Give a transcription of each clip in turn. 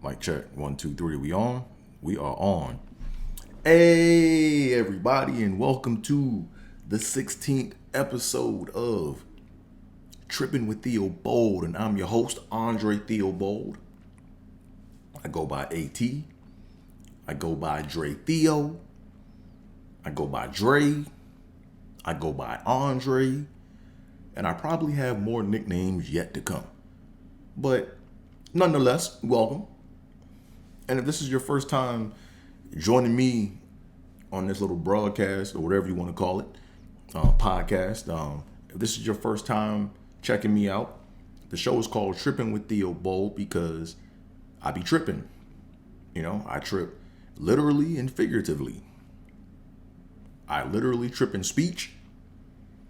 Mic check. 1, 2, 3. We on? We are on. Hey, everybody, and welcome to the 16th episode of Trippin with Theobold, and I'm your host, Andre Theobold. I go by AT. I go by Dre Theo. I go by Dre. I go by Andre. And I probably have more nicknames yet to come. But nonetheless, welcome. And if this is your first time joining me on this little broadcast, or whatever you want to call it, podcast, if this is your first time checking me out, the show is called Trippin with Theobold because I be tripping. You know, I trip literally and figuratively. I literally trip in speech.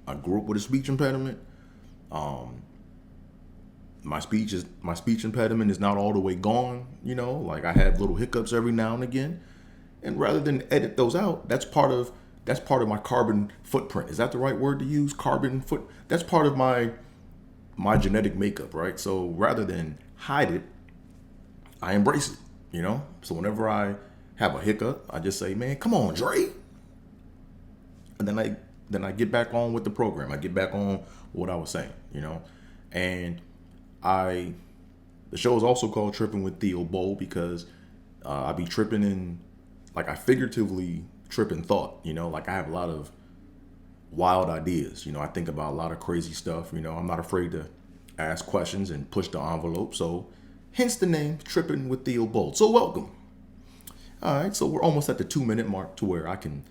I grew up with a speech impediment. My speech impediment is not all the way gone. You know, like I have little hiccups every now and again. And rather than edit those out, that's part of my carbon footprint. Is that the right word to use? That's part of my genetic makeup, right? So rather than hide it, I embrace it. You know. So whenever I have a hiccup, I just say, "Man, come on, Dre," and then I get back on with the program. I get back on what I was saying, you know. And the show is also called Trippin with Theobold because I be tripping in, like I figuratively trip in thought, you know. Like I have a lot of wild ideas, you know. I think about a lot of crazy stuff, you know. I'm not afraid to ask questions and push the envelope. So hence the name Trippin with Theobold. So welcome. All right, so we're almost at the 2-minute mark to where I can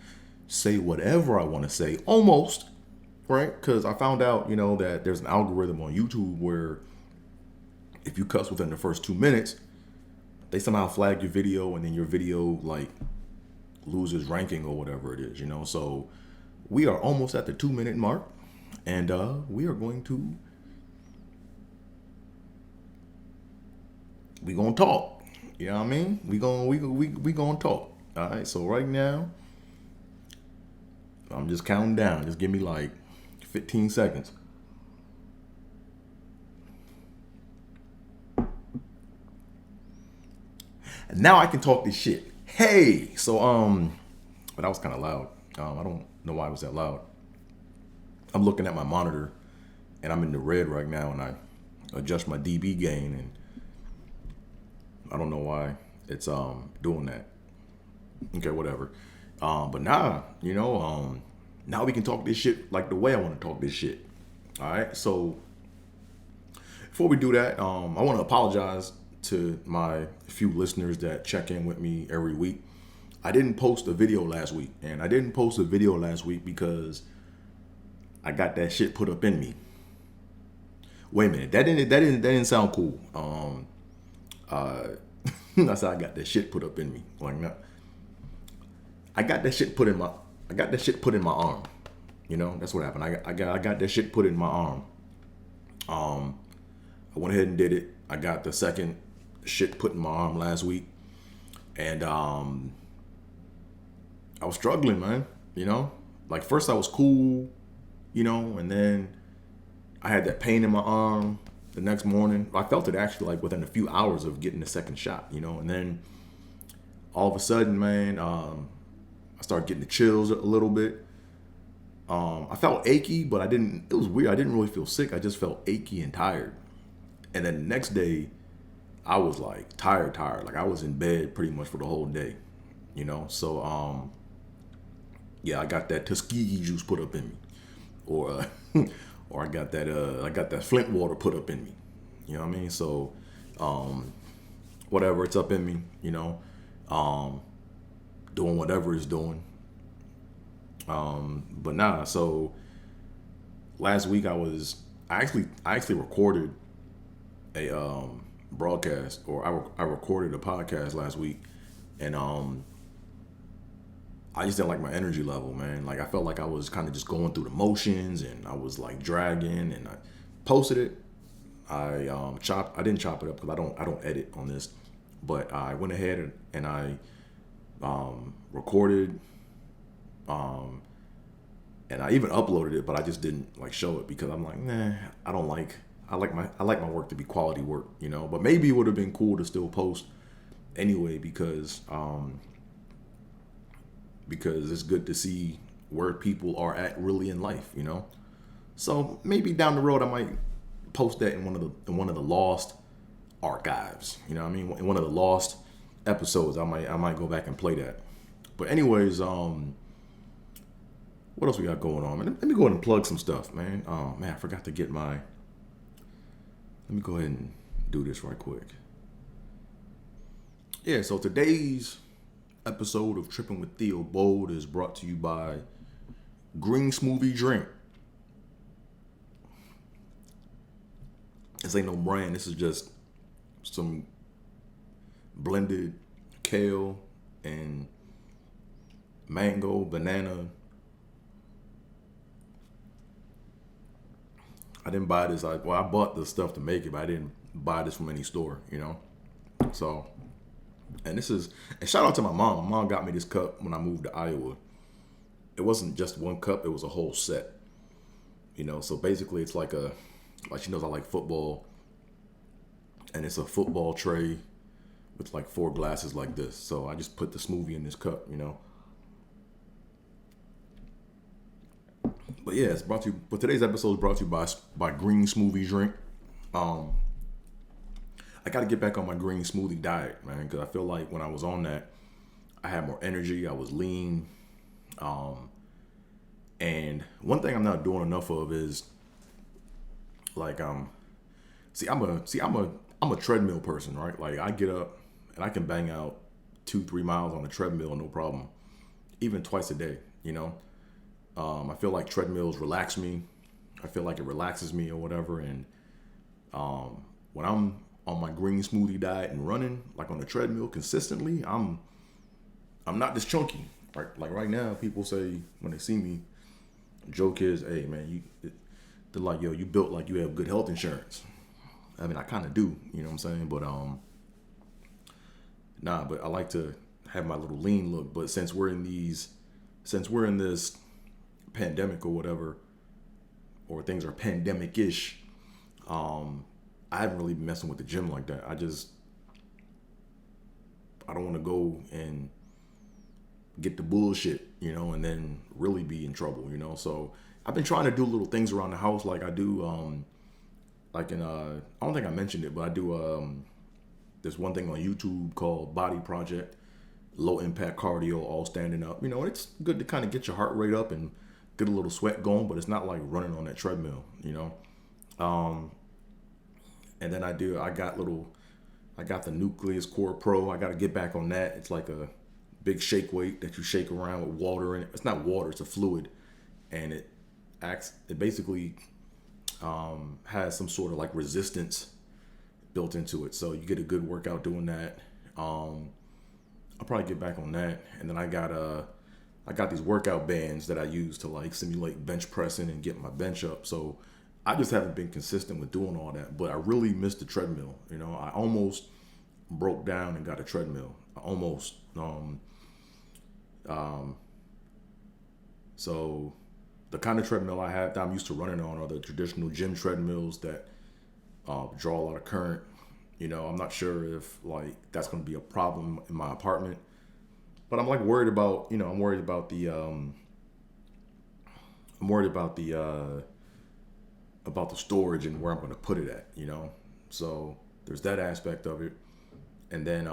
say whatever I want to say, almost, right? Because I found out, you know, that there's an algorithm on YouTube where if you cuss within the first 2 minutes, they somehow flag your video, and then your video like loses ranking or whatever it is, you know. So we are almost at the 2-minute mark, and we are going to talk. You know what I mean? We gonna talk. All right. So right now, I'm just counting down. Just give me like 15 seconds. And now I can talk this shit. Hey, so but that was kind of loud. I don't know why it was that loud. I'm looking at my monitor, and I'm in the red right now, and I adjust my dB gain, and I don't know why it's doing that. Okay, whatever. But now, you know, now we can talk this shit like the way I want to talk this shit. All right. So before we do that, I want to apologize to my few listeners that check in with me every week. I didn't post a video last week, and I didn't post a video last week because I got that shit put up in me. Wait a minute, that didn't sound cool. I said I got that shit put up in me. Like not. I got that shit put in my arm. You know, that's what happened. I got that shit put in my arm. I went ahead and did it. I got the second shit put in my arm last week, and I was struggling, man. You know, like first I was cool, you know, and then I had that pain in my arm the next morning. I felt it actually like within a few hours of getting the second shot, you know, and then all of a sudden, man, I started getting the chills a little bit. I felt achy, but it was weird. I didn't really feel sick. I just felt achy and tired. And then the next day, I was like tired. Like I was in bed pretty much for the whole day, you know? So, yeah, I got that Tuskegee juice put up in me. Or I got that Flint water put up in me. You know what I mean? So, whatever, it's up in me, you know? Doing whatever it's doing. But nah, so last week I actually recorded a broadcast, or I recorded a podcast last week, and I just didn't like my energy level, man. Like I felt like I was kind of just going through the motions, and I was like dragging, and I posted it. I didn't chop it up because I don't edit on this, but I went ahead and I recorded, and I even uploaded it, but I just didn't like show it because I'm like, nah, I like my work to be quality work, you know. But maybe it would have been cool to still post anyway because it's good to see where people are at really in life, you know. So maybe down the road I might post that in one of the lost archives. You know what I mean? In one of the lost episodes, I might go back and play that. But anyways, what else we got going on? Man, let me go ahead and plug some stuff, man. Oh man, I forgot to get my. Let me go ahead and do this right quick. Yeah, so today's episode of Trippin with Theobold is brought to you by Green Smoothie Drink. This ain't no brand. This is just some blended kale and mango, banana. I didn't buy this. I bought the stuff to make it, but I didn't buy this from any store, you know. So, and shout out to my mom. My mom got me this cup when I moved to Iowa. It wasn't just one cup; it was a whole set. You know, so basically, it's like she knows I like football, and it's a football tray with like 4 glasses like this. So I just put the smoothie in this cup, you know. But yeah, it's brought to you. But today's episode is brought to you by Green Smoothie Drink. I got to get back on my green smoothie diet, man, because I feel like when I was on that, I had more energy. I was lean. And one thing I'm not doing enough of is like I'm a treadmill person, right? Like I get up and I can bang out 2-3 miles on a treadmill, no problem, even twice a day, you know. I feel like treadmills relax me. I feel like it relaxes me or whatever. And when I'm on my green smoothie diet and running like on the treadmill consistently, I'm not this chunky. Like right now, people say when they see me, joke is, "Hey man, they're like, yo, you built like you have good health insurance." I mean, I kind of do, you know what I'm saying? But but I like to have my little lean look. But since we're in this pandemic or whatever, or things are pandemic-ish, I haven't really been messing with the gym like that. I don't want to go and get the bullshit, you know, and then really be in trouble, you know. So I've been trying to do little things around the house, like I do, I don't think I mentioned it, but I do there's one thing on YouTube called Body Project, low impact cardio, all standing up. You know, it's good to kind of get your heart rate up and get a little sweat going, but it's not like running on that treadmill, you know. And then I got the Nucleus Core Pro. I got to get back on that. It's like a big shake weight that you shake around with water in it. It's not water, it's a fluid, and it basically has some sort of like resistance built into it, so you get a good workout doing that. I'll probably get back on that, and then I got these workout bands that I use to like simulate bench pressing and get my bench up. So I just haven't been consistent with doing all that, but I really missed the treadmill. You know, I almost broke down and got a treadmill. I almost. So the kind of treadmill I have that I'm used to running on are the traditional gym treadmills that draw a lot of current. You know, I'm not sure if like that's going to be a problem in my apartment, but I'm like worried about, you know, I'm worried about the storage and where I'm going to put it at, you know. So there's that aspect of it, and then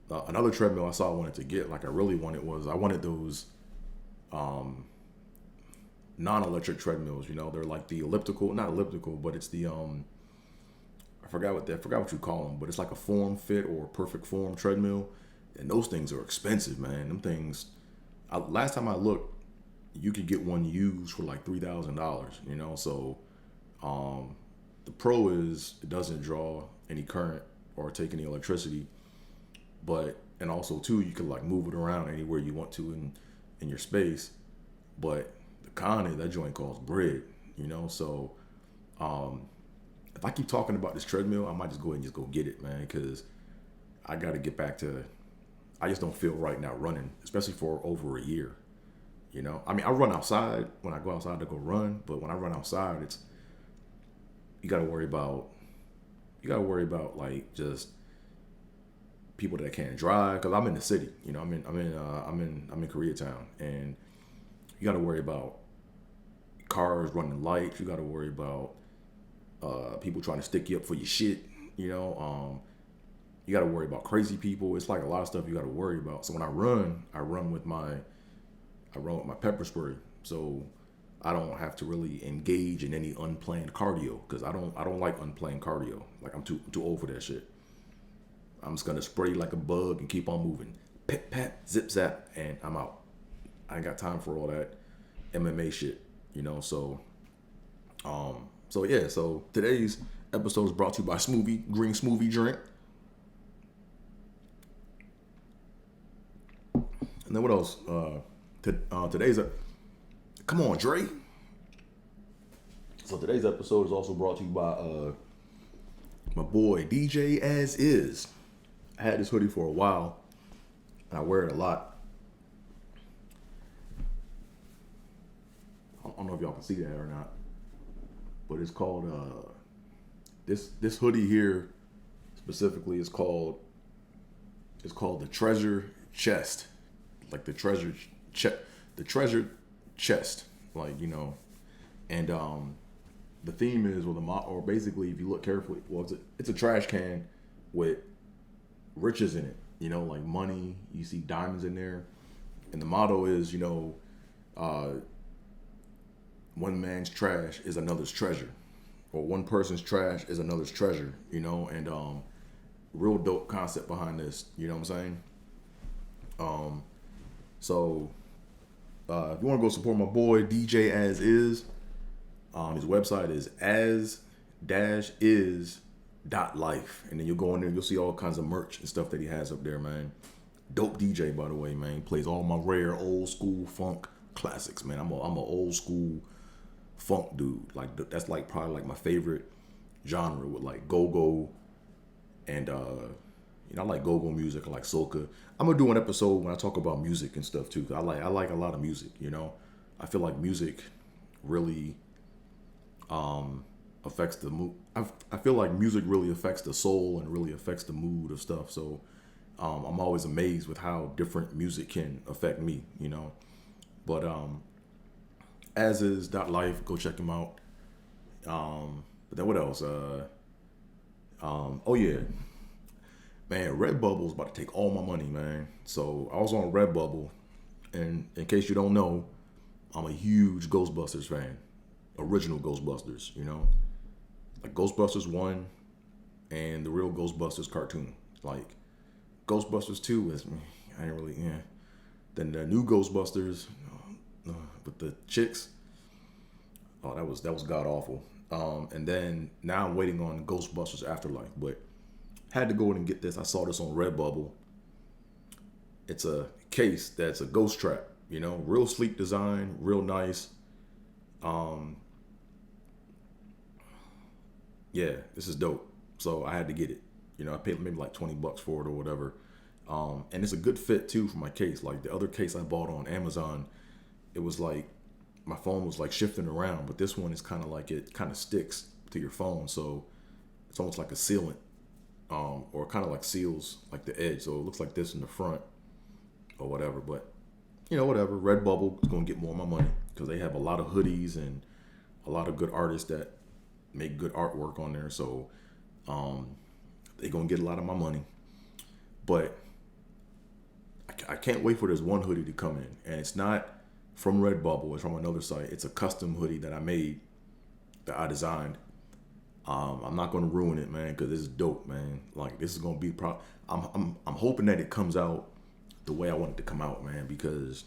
another treadmill I saw I wanted to get, like I really wanted those non-electric treadmills. You know, they're like the not elliptical, but it's the I forgot what you call them, but it's like a form fit or perfect form treadmill, and those things are expensive, man. Them things. Last time I looked, you could get one used for like $3,000. You know, so the pro is it doesn't draw any current or take any electricity, and also too you can like move it around anywhere you want to in your space. But the con is that joint costs bread, you know. So if I keep talking about this treadmill, I might just go ahead and just go get it, man, because I got to get back to. I just don't feel right now running, especially for over a year. You know, I mean, I run outside when I go outside to go run, but when I run outside, you got to worry about like just people that can't drive, because I'm in the city. You know, I'm in Koreatown, and you got to worry about cars running lights. You got to worry about people trying to stick you up for your shit. You know, you got to worry about crazy people. It's like a lot of stuff you got to worry about. So when I run with my pepper spray. So I don't have to really engage in any unplanned cardio, because I don't like unplanned cardio. Like I'm too old for that shit. I'm just gonna spray like a bug and keep on moving. Pip pat, zip zap, and I'm out. I ain't got time for all that MMA shit, you know. So yeah. So today's episode is brought to you by Smoothie Green Smoothie Drink. And then what else? Today's come on, Dre. So today's episode is also brought to you by my boy DJ As Is. I had this hoodie for a while, and I wear it a lot. I don't know if y'all can see that or not, but it's called this hoodie here specifically is called the Treasure Chest, like the treasure chest, like, you know. And the theme is, or basically, if you look carefully, well, it's a trash can with riches in it, you know, like money. You see diamonds in there, and the motto is, you know, one man's trash is another's treasure, or one person's trash is another's treasure, you know. And real dope concept behind this, you know what I'm saying? So if you want to go support my boy DJ As Is, his website is as-is.life, and then you'll go in there, you'll see all kinds of merch and stuff that he has up there, man. Dope DJ, by the way, man. He plays all my rare old school funk classics, man. I'm a old school funk dude. Like that's like probably like my favorite genre, with like go-go and you know, I like go-go music. I like soca. I'm gonna do an episode when I talk about music and stuff too. I like a lot of music, you know. I feel like music really affects the mood. I feel like music really affects the soul and really affects the mood of stuff. So I'm always amazed with how different music can affect me, you know. But as-is.life, go check him out. But then what else? Oh yeah, man, Redbubble's about to take all my money, man. So I was on Redbubble, and in case you don't know, I'm a huge Ghostbusters fan. Original Ghostbusters, you know, like Ghostbusters 1 and the real Ghostbusters cartoon. Like Ghostbusters 2 is, I ain't really, yeah. Then the new Ghostbusters with the chicks, oh, that was god awful. And then now I'm waiting on Ghostbusters Afterlife, but had to go in and get this. I saw this on Redbubble. It's a case that's a ghost trap, you know, real sleek design, real nice. Yeah, this is dope. So I had to get it. You know, I paid maybe like $20 for it or whatever. And it's a good fit too for my case. Like the other case I bought on Amazon, it was like my phone was like shifting around, but this one is kind of like it kind of sticks to your phone, so it's almost like a sealant, or kind of like seals like the edge. So it looks like this in the front or whatever. But you know, whatever. Redbubble is gonna get more of my money because they have a lot of hoodies and a lot of good artists that make good artwork on there. So they're gonna get a lot of my money. But I can't wait for this one hoodie to come in, and it's not from Redbubble. It's from another site. It's a custom hoodie that I made, that I designed. I'm not gonna ruin it, man, because this is dope, man. Like this is gonna be I'm hoping that it comes out the way I want it to come out, man, because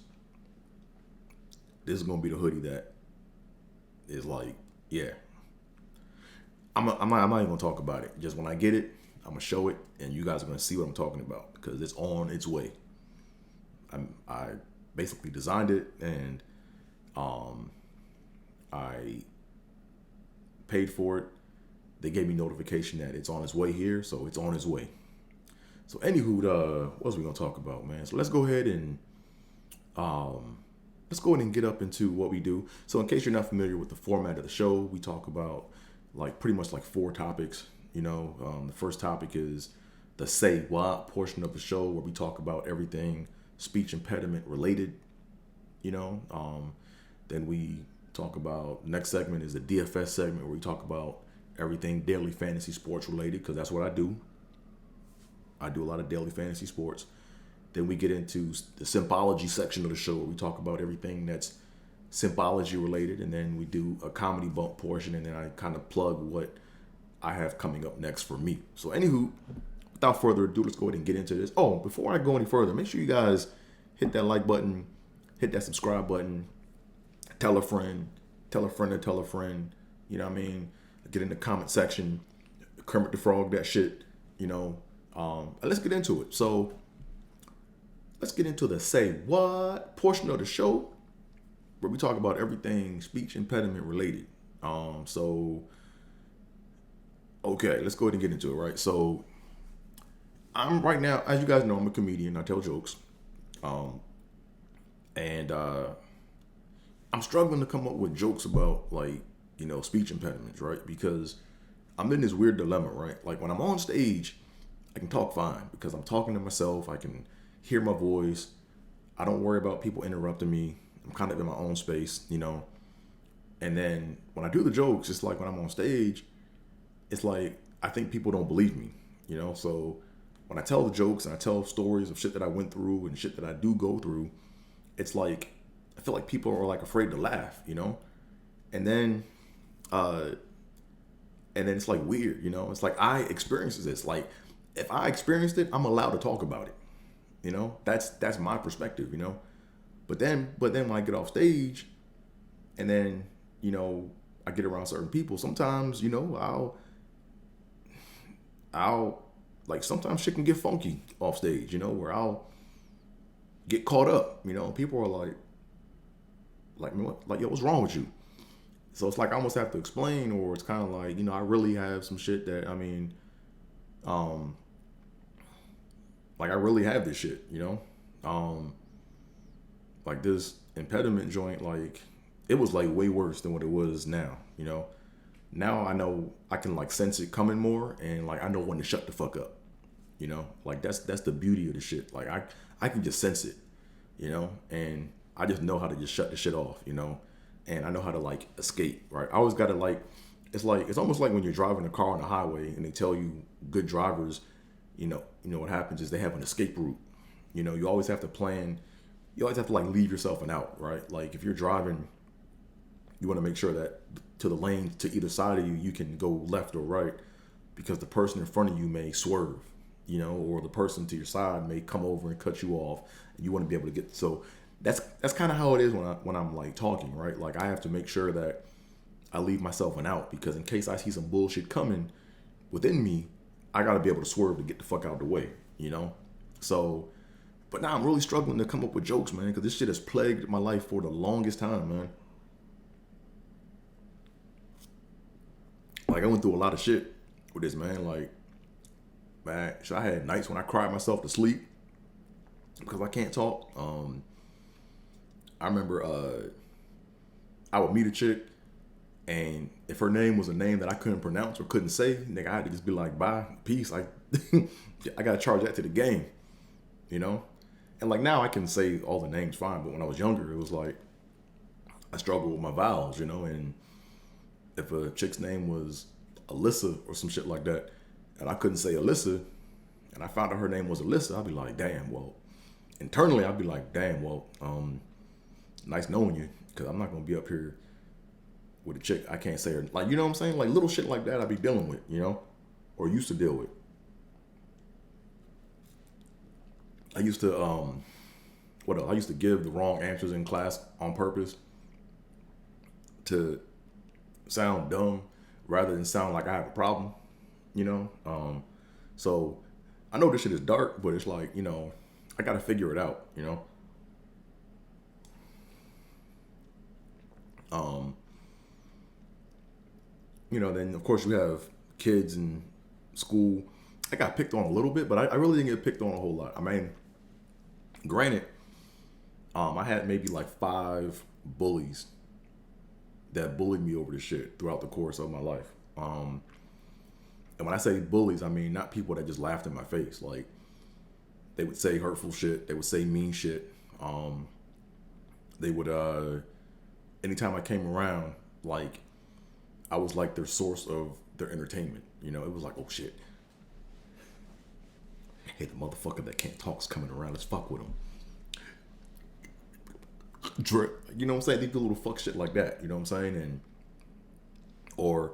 this is gonna be the hoodie that is like, yeah. I'm not even gonna talk about it. Just when I get it, I'm gonna show it, and you guys are gonna see what I'm talking about because it's on its way. I basically designed it, and I paid for it. They gave me notification that it's on its way here, so it's on its way. So anywho, what else we gonna talk about, man? So let's go ahead and get up into what we do. So in case you're not familiar with the format of the show, we talk about like pretty much like 4 topics. You know, the first topic is the Say What portion of the show where we talk about everything speech impediment related. You know, then we talk about next segment is the DFS segment where we talk about everything daily fantasy sports related because that's what I do. I do a lot of daily fantasy sports. Then we get into the symbology section of the show where we talk about everything that's symbology related, and then we do a comedy bump portion, and then I kind of plug what I have coming up next for me. So anywho, without further ado, let's go ahead and get into this. Oh, before I go any further, make sure you guys hit that like button, hit that subscribe button, tell a friend, tell a friend to tell a friend, you know what I mean? Get in the comment section, Kermit the Frog, that shit, you know. Let's get into it. So let's get into the Say What portion of the show where we talk about everything speech impediment related. Okay, let's go ahead and get into it, right? So I'm right now, as you guys know, I'm a comedian. I tell jokes. And I'm struggling to come up with jokes about, like, you know, speech impediments, right? Because I'm in this weird dilemma, right? Like when I'm on stage, I can talk fine because I'm talking to myself. I can hear my voice. I don't worry about people interrupting me. I'm kind of in my own space, you know. And then when I do the jokes, it's like when I'm on stage, it's like I think people don't believe me, you know. So when I tell the jokes and I tell stories of shit that I went through and shit that I do go through, it's like I feel like people are like afraid to laugh, you know. And then it's like weird, you know. It's like I experienced this. Like if I experienced it, I'm allowed to talk about it. You know, that's my perspective, you know. But then when I get off stage and then, you know, I get around certain people, sometimes, you know, I'll like sometimes shit can get funky off stage, you know, where I'll get caught up, you know. People are like, yo, what's wrong with you? So it's like I almost have to explain, or it's kind of like, you know, I really have some shit that, I mean, like I really have this shit, you know. Like this impediment joint, like it was like way worse than what it was now, you know. Now I know I can like sense it coming more, and like I know when to shut the fuck up, you know. Like that's the beauty of the shit. Like I can just sense it, you know, and I just know how to just shut the shit off, you know, and I know how to like escape, right? I always gotta like it's almost like when you're driving a car on the highway and they tell you good drivers, you know what happens is they have an escape route. You know, you always have to plan. You always have to like leave yourself an out, right? Like if you're driving, you want to make sure that to the lane to either side of you, you can go left or right, because the person in front of you may swerve, you know, or the person to your side may come over and cut you off, and you want to be able to get. So that's kind of how it is when I'm like talking, right? Like I have to make sure that I leave myself an out, because in case I see some bullshit coming within me, I got to be able to swerve to get the fuck out of the way, you know? So, but now I'm really struggling to come up with jokes, man, because this shit has plagued my life for the longest time, man. Like I went through a lot of shit with this, man. Like, man, so I had nights when I cried myself to sleep because I can't talk. I remember I would meet a chick, and if her name was a name that I couldn't pronounce or couldn't say, nigga, I had to just be like, bye, peace. Like, I gotta charge that to the game, you know? And like now I can say all the names fine, but when I was younger, it was like I struggled with my vowels, you know? And if a chick's name was Alyssa or some shit like that, and I couldn't say Alyssa, and I found out her name was Alyssa, I'd be like, damn, well, internally I'd be like, damn, well, nice knowing you, because I'm not gonna be up here with a chick I can't say her, like, you know what I'm saying? Like little shit like that I be dealing with, you know, or used to deal with. I used to what else? I used to give the wrong answers in class on purpose to sound dumb rather than sound like I have a problem, you know. So I know this shit is dark, but it's like, you know, I gotta figure it out, you know. You know, then of course you have kids in school. I got picked on a little bit, but I really didn't get picked on a whole lot. I mean, granted, I had maybe like 5 bullies that bullied me over the shit throughout the course of my life. And when I say bullies, I mean not people that just laughed in my face. Like they would say hurtful shit. They would say mean shit. They would anytime I came around, like I was like their source of their entertainment. You know, it was like, oh shit. Hey, the motherfucker that can't talk's coming around. Let's fuck with him. Drip. You know what I'm saying? They do little fuck shit like that. You know what I'm saying? And or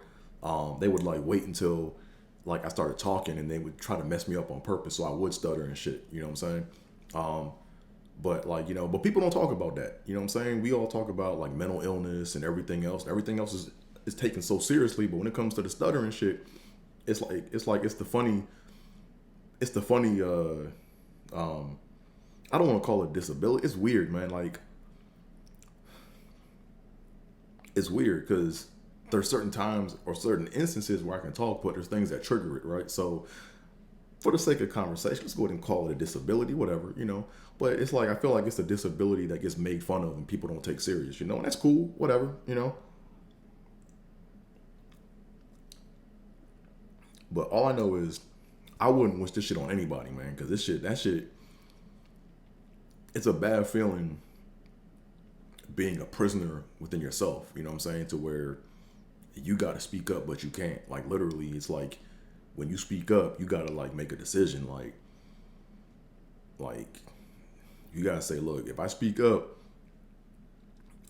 they would like wait until like I started talking and they would try to mess me up on purpose so I would stutter and shit. You know what I'm saying? But like, you know, but people don't talk about that. You know what I'm saying? We all talk about like mental illness and everything else. Everything else is taken so seriously, but when it comes to the stuttering shit, it's the funny I don't want to call it disability. It's weird, man. Like it's weird because there's certain times or certain instances where I can talk, but there's things that trigger it, right? So for the sake of conversation, let's go ahead and call it a disability, whatever, you know. But it's like I feel like it's a disability that gets made fun of and people don't take serious, you know, and that's cool, whatever, you know. But all I know is I wouldn't wish this shit on anybody, man, because that shit, it's a bad feeling being a prisoner within yourself, you know what I'm saying, to where you got to speak up, but you can't. Like literally, it's like when you speak up, you got to like make a decision. Like you got to say, look, if I speak up,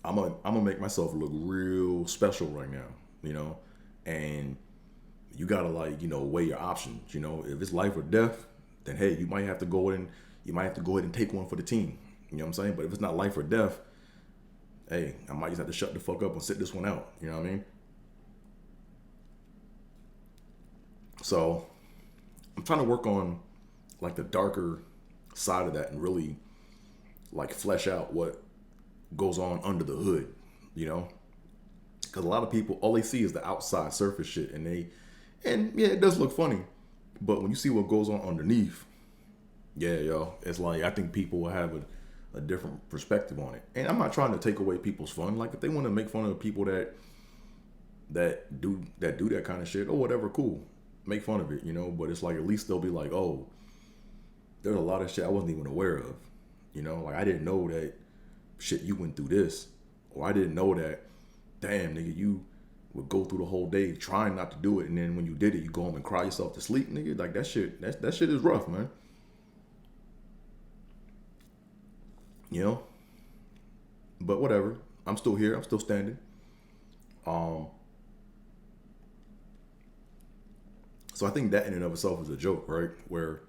I'm gonna make myself look real special right now, you know, and you got to like, you know, weigh your options. You know, if it's life or death, then hey, you might have to go in. You might have to go ahead and take one for the team. You know what I'm saying? But if it's not life or death, hey, I might just have to shut the fuck up and sit this one out. You know what I mean? So I'm trying to work on like the darker side of that and really like flesh out what goes on under the hood, you know? Because a lot of people, all they see is the outside surface shit, and yeah, it does look funny, but when you see what goes on underneath, yeah, yo, it's like I think people will have a different perspective on it. And I'm not trying to take away people's fun. Like if they want to make fun of people that do that kind of shit or whatever, cool, make fun of it, you know. But it's like at least they'll be like, oh, there's a lot of shit I wasn't even aware of, you know. Like I didn't know that shit you went through this, or I didn't know that, damn nigga, you would go through the whole day trying not to do it, and then when you did it, you go home and cry yourself to sleep, nigga. Like that shit is rough, man. You know? But whatever. I'm still here. I'm still standing. So I think that in and of itself is a joke, right? Where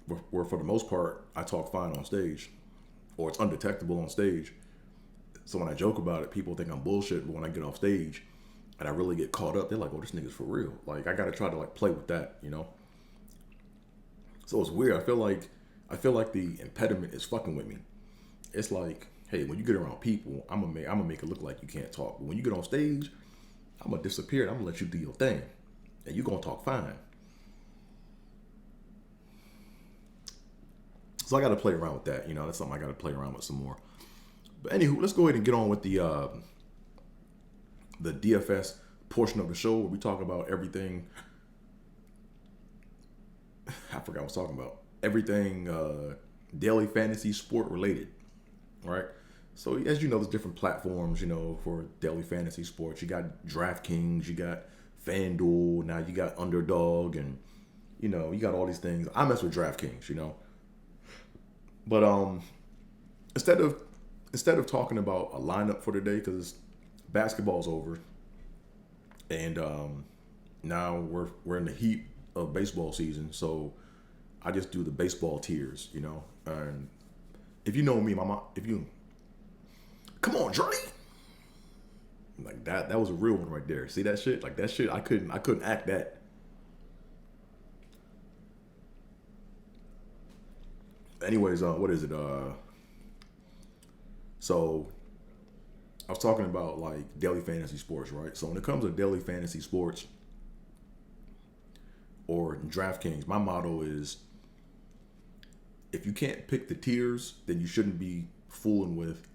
for the most part, I talk fine on stage, or it's undetectable on stage. So when I joke about it, people think I'm bullshit. But when I get off stage and I really get caught up, they're like, "Oh, this nigga's for real." Like I gotta try to like play with that, you know. So it's weird. I feel like the impediment is fucking with me. It's like, hey, when you get around people, I'm gonna make it look like you can't talk. But when you get on stage, I'm gonna disappear. And I'm gonna let you do your thing, and you gonna talk fine. So I gotta play around with that. You know, that's something I gotta play around with some more. But anywho, let's go ahead and get on with the DFS portion of the show where we talk about everything. I forgot what I was talking about. Everything daily fantasy sport related, right? So as you know, there's different platforms, you know, for daily fantasy sports. You got DraftKings, you got FanDuel, now you got Underdog, and you know, you got all these things. I mess with DraftKings, you know. But instead of talking about a lineup for today, because basketball's over, and now we're in the heat of baseball season, so I just do the baseball tiers, you know. And if you know me, my mom, if you come on, Dre, like that was a real one right there. See that shit? Like that shit, I couldn't act that. Anyways, what is it? So I was talking about like daily fantasy sports, right? So when it comes to daily fantasy sports or DraftKings, my motto is if you can't pick the tiers, then you shouldn't be fooling with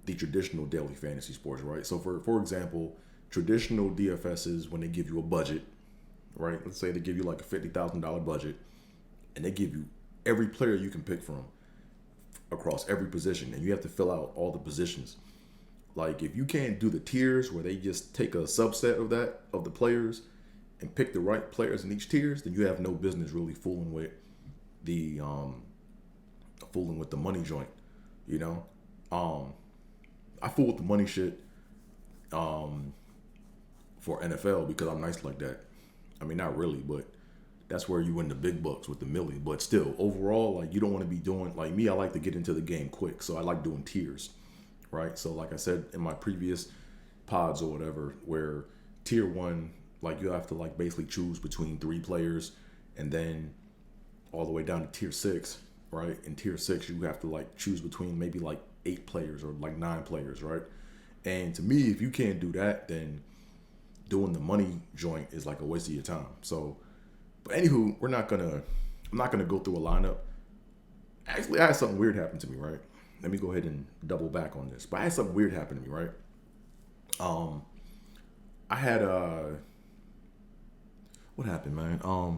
the traditional daily fantasy sports, right? So for example, Traditional DFS is when they give you a budget, right? Let's say they give you like a $50,000 budget, and they give you every player you can pick from across every position, and you have to fill out all the positions. Like if you can't do the tiers where they just take a subset of that of the players and pick the right players in each tiers, then you have no business really the fooling with the money joint, you know. I fool with the money shit for NFL because I'm nice like that. I mean, not really, but that's where you win the big bucks with the millie. But still, overall, like you don't want to be doing like me. I like to get into the game quick, so I like doing tiers, right? So like I said in my previous pods or whatever, where tier one, like you have to like basically choose between 3 players, and then all the way down to tier 6, right? In tier 6, you have to like choose between maybe like 8 players or like 9 players, right? And to me, if you can't do that, then doing the money joint is like a waste of your time. So, but anywho, I'm not gonna go through a lineup. Actually, I had something weird happen to me, right? Let me go ahead and double back on this. But I had something weird happen to me, right? I had what happened, man? I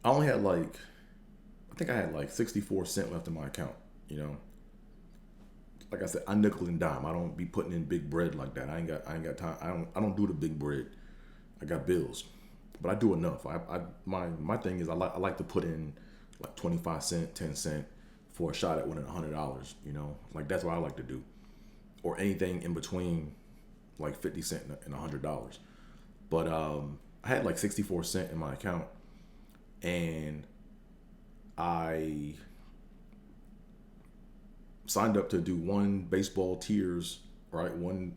only had like, I think I had like 64 cents left in my account, you know. Like I said, I nickel and dime. I don't be putting in big bread like that. I ain't got time. I don't do the big bread. I got bills, but I do enough. My thing is I like to put in like 25 cent, 10 cent for a shot at winning $100. You know, like that's what I like to do, or anything in between like 50 cent and $100. But I had like 64 cent in my account, and I signed up to do one baseball tiers, right? One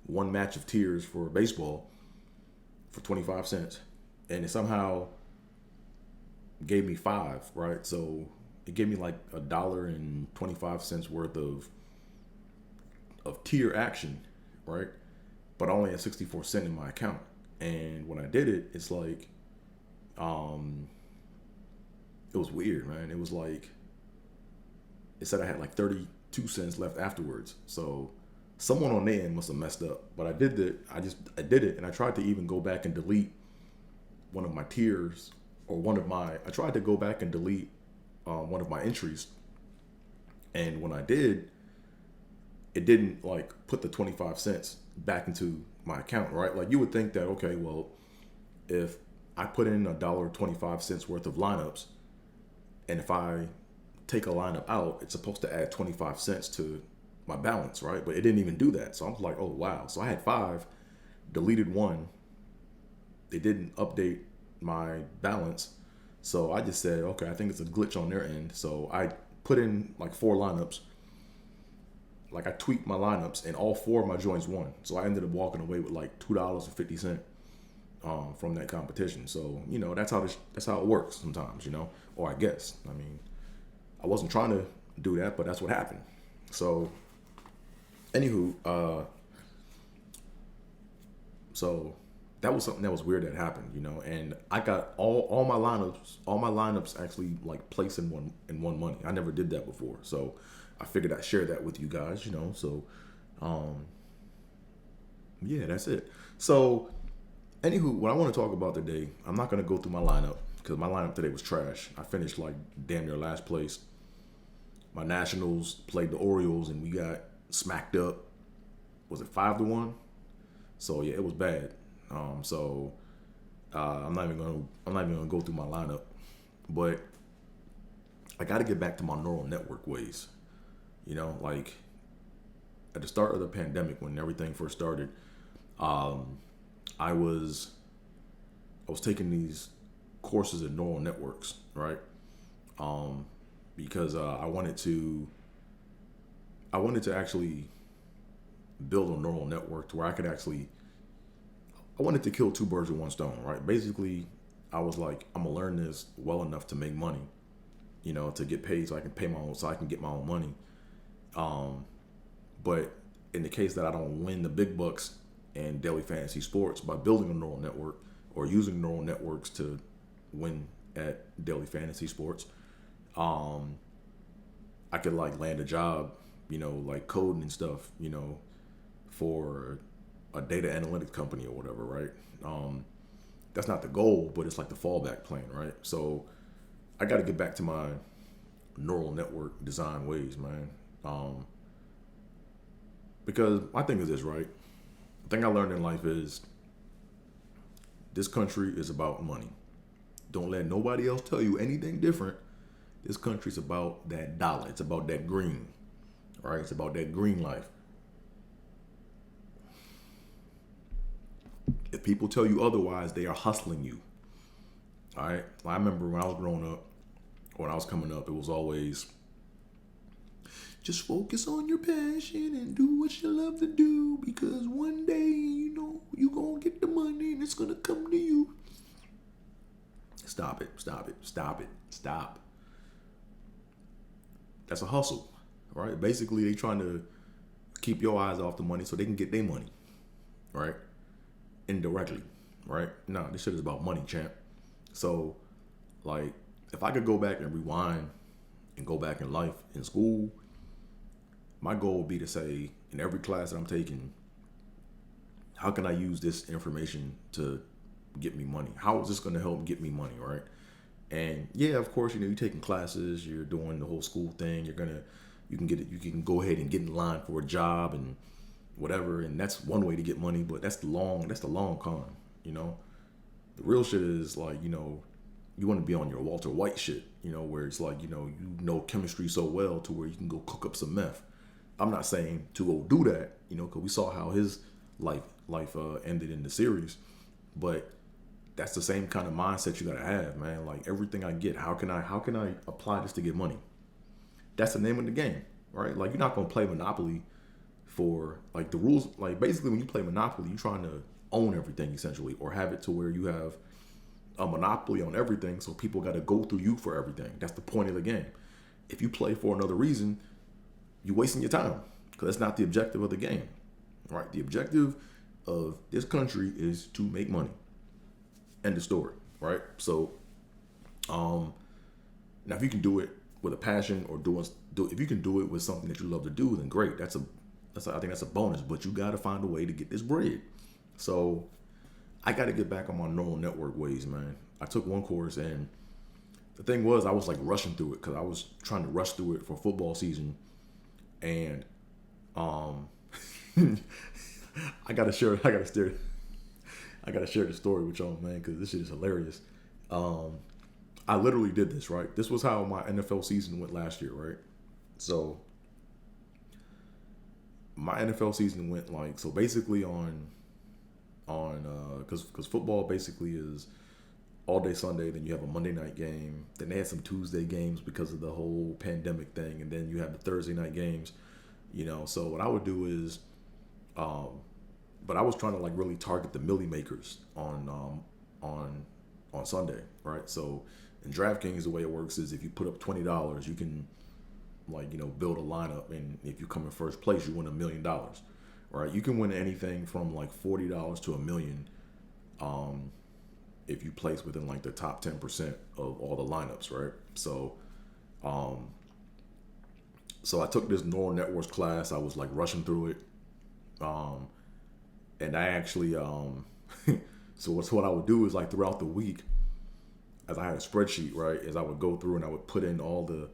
match of tiers for baseball for 25 cents. And it somehow gave me 5, right? So it gave me like $1.25 worth of tier action, right? But I only had 64 cents in my account. And when I did it, it's like it was weird, man. It was like it said I had like 32 cents left afterwards. So someone on their end must have messed up. But I did it. I did it, and I tried to even go back and delete one of my tiers or I tried to go back and delete one of my entries. And when I did, it didn't like put the 25 cents back into my account, right? Like you would think that, okay, well, if I put in $1.25 worth of lineups, and if I take a lineup out, it's supposed to add 25 cents to my balance, right? But it didn't even do that. So I'm like, oh wow. So I had 5, deleted 1. They didn't update my balance. So I just said, okay, I think it's a glitch on their end. So I put in like 4 lineups. Like I tweaked my lineups, and all 4 of my joints won. So I ended up walking away with like $2.50 from that competition. So you know that's how it works sometimes, you know. Or I guess, I mean, I wasn't trying to do that, but that's what happened. So, anywho, so that was something that was weird that happened, you know. And I got all my lineups actually like placed in one money. I never did that before, so I figured I'd share that with you guys, you know. So, yeah, that's it. So, anywho, what I want to talk about today, I'm not gonna go through my lineup because my lineup today was trash. I finished like damn near last place. My Nationals played the Orioles and we got smacked up. Was it 5-1? So yeah, it was bad. So I'm not even gonna go through my lineup, but I got to get back to my neural network ways. You know, like at the start of the pandemic when everything first started, I was taking these courses in neural networks, right? Because I wanted to actually build a neural network to where I wanted to kill 2 birds with 1 stone, right? Basically, I was like, I'm gonna learn this well enough to make money, you know, to get paid so I can get my own money. But in the case that I don't win the big bucks in daily fantasy sports by building a neural network or using neural networks to win at daily fantasy sports, I could like land a job, like coding and stuff, for a data analytics company or whatever, right? That's not the goal, but it's like the fallback plan, right? So I got to get back to my neural network design ways, man. Because my thing is this, right? The thing I learned in life is this country is about money. Don't let nobody else tell you anything different. This country's about that dollar. It's about that green, right? It's about that green life. If people tell you otherwise, they are hustling you. All right. I remember when I was growing up, when I was coming up, it was always just focus on your passion and do what you love to do, because one day, you gonna get the money and it's gonna come to you. Stop it. Stop it. Stop it. Stop. That's a hustle, right? Basically, they trying to keep your eyes off the money so they can get their money, right? Indirectly, right? No, this shit is about money, champ. So, like, if I could go back and rewind and go back in life, in school, my goal would be to say, in every class that I'm taking, how can I use this information to get me money? How is this going to help get me money, right? And yeah, of course, you're taking classes, you're doing the whole school thing. You can go ahead and get in line for a job and whatever, and that's one way to get money. But that's the long con. The real shit is like, you want to be on your Walter White shit, where it's like, chemistry so well to where you can go cook up some meth. I'm not saying to go do that, because we saw how his life ended in the series, but that's the same kind of mindset you gotta have, man. Like, everything I get, how can I apply this to get money? That's the name of the game, right? Like, you're not gonna play Monopoly for like the rules. Like, basically, when you play Monopoly, you're trying to own everything essentially, or have it to where you have a monopoly on everything, so people got to go through you for everything. That's the point of the game. If you play for another reason, you're wasting your time, because that's not the objective of the game, right? The objective of this country is to make money. End of story, right? So, now if you can do it with a passion, or if you can do it with something that you love to do, then great. I think that's a bonus. But you got to find a way to get this bread. So I got to get back on my neural network ways, man. I took one course, and the thing was, I was like rushing through it because I was trying to rush through it for football season. And I gotta share the story with y'all, man, because this shit is hilarious. I literally did this, right? This was how my NFL season went last year, right? So my NFL season went like, so basically because football basically is all day Sunday, then you have a Monday night game, then they had some Tuesday games because of the whole pandemic thing, and then you have the Thursday night games, so what I would do is, but I was trying to like really target the milli makers on Sunday, right? So in DraftKings, the way it works is if you put up $20, you can build a lineup, and if you come in first place, you win $1 million. Right, you can win anything from like $40 to $1 million, if you place within like the top 10% of all the lineups, right? So, so I took this neural networks class. I was like rushing through it, and I actually, so what I would do is like throughout the week, as I had a spreadsheet, right, as I would go through and I would put in all the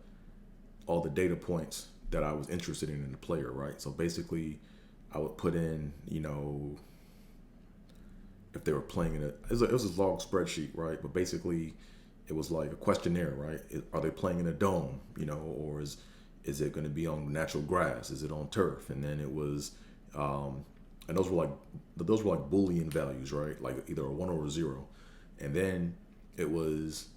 data points that I was interested in the player, right? So basically, I would put in, if they were playing in it was a long spreadsheet, right? But basically, it was like a questionnaire, right? Are they playing in a dome, or is it going to be on natural grass? Is it on turf? And then it was, and those were like Boolean values, right? Like either a 1 or a 0. And then it was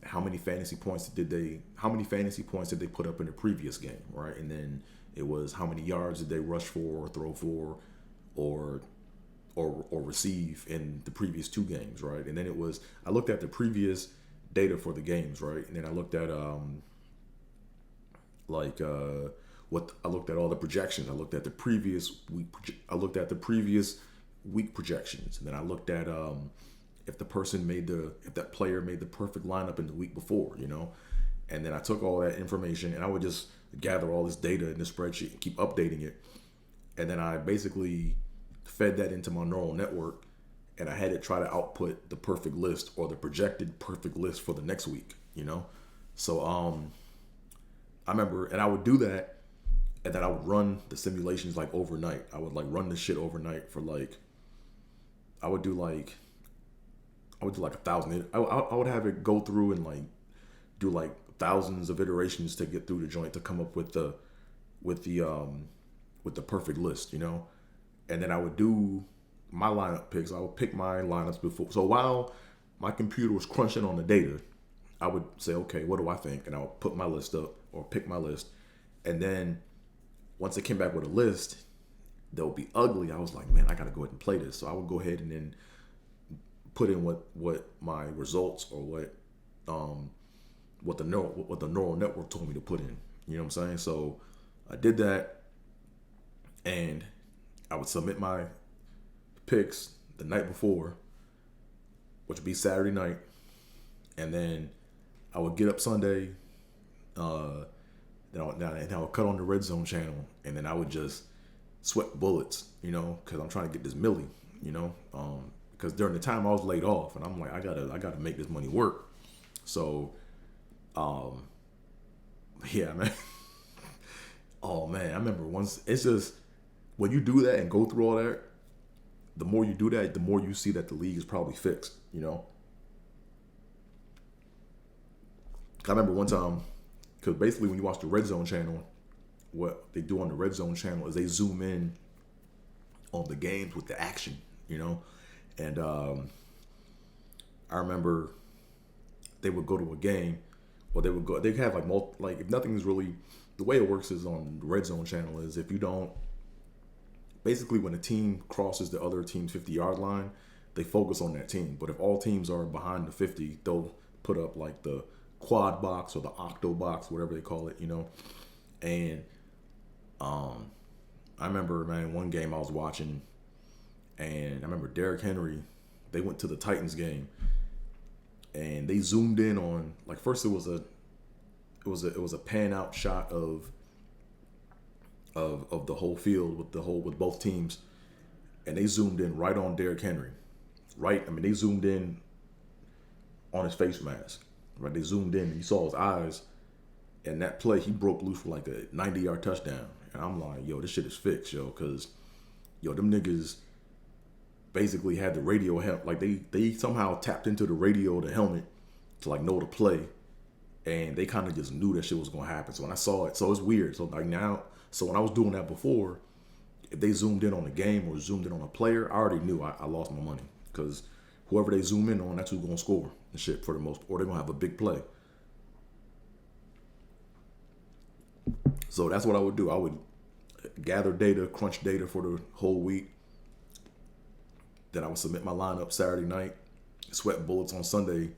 how many fantasy points did they put up in the previous game, right? And then it was how many yards did they rush for, or throw for, or receive in the previous 2 games, right? And then it was, I looked at the previous data for the games, right? And then I looked at I looked at all the projections. I looked at the previous week. Week projections, and then I looked at if that player made the perfect lineup in the week before, And then I took all that information and I would just gather all this data in this spreadsheet and keep updating it. And then I basically fed that into my neural network, and I had it try to output the perfect list or the projected perfect list for the next week, So I remember, and I would do that, and then I would run the simulations like overnight. I would like run the shit overnight for like, I would do like 1,000. I would have it go through and like do like thousands of iterations to get through the joint to come up with the with the perfect list, And then I would do my lineup picks. I would pick my lineups before. So while my computer was crunching on the data, I would say, okay, what do I think? And I would put my list up or pick my list. And then once it came back with a list, that would be ugly. I was like, man, I got to go ahead and play this. So I would go ahead and then put in what my results or what the neural network told me to put in. You know what I'm saying? So I did that, and I would submit my picks the night before, which would be Saturday night, and then I would get up Sunday. Then I would cut on the Red Zone channel, and then I would just sweat bullets, because I'm trying to get this milli, because during the time I was laid off, and I'm like, I gotta make this money work. So, yeah, man. Oh man, I remember once. It's just when you do that and go through all that, the more you do that, the more you see that the league is probably fixed. I remember one time, because basically when you watch the Red Zone channel, what they do on the Red Zone channel is they zoom in on the games with the action, And I remember they would go to a game, or they have like if nothing is really, the way it works is on the Red Zone channel is if you don't, basically when a team crosses the other team's 50-yard line, they focus on that team. But if all teams are behind the 50, they'll put up like the quad box or the octo box, whatever they call it, And I remember, man, one game I was watching, and I remember Derrick Henry, they went to the Titans game, and they zoomed in on, like, first it was a pan out shot of the whole field with both teams, and they zoomed in right on Derrick Henry, right? I mean, they zoomed in on his face mask, right? They zoomed in, and you saw his eyes, and that play, he broke loose for like a 90-yard touchdown, and I'm like, yo, this shit is fixed, yo, because them niggas basically had the radio like they somehow tapped into the radio, the helmet, to like know the play, and they kind of just knew that shit was gonna happen. So when I saw it, so it's weird. So like now, so when I was doing that before, if they zoomed in on the game or zoomed in on a player, I already knew I lost my money, because whoever they zoom in on, that's who's gonna score and shit for the most, or they're gonna have a big play. So that's what I would do. I would gather data, crunch data for the whole week. Then I would submit my lineup Saturday night, sweat bullets on Sunday,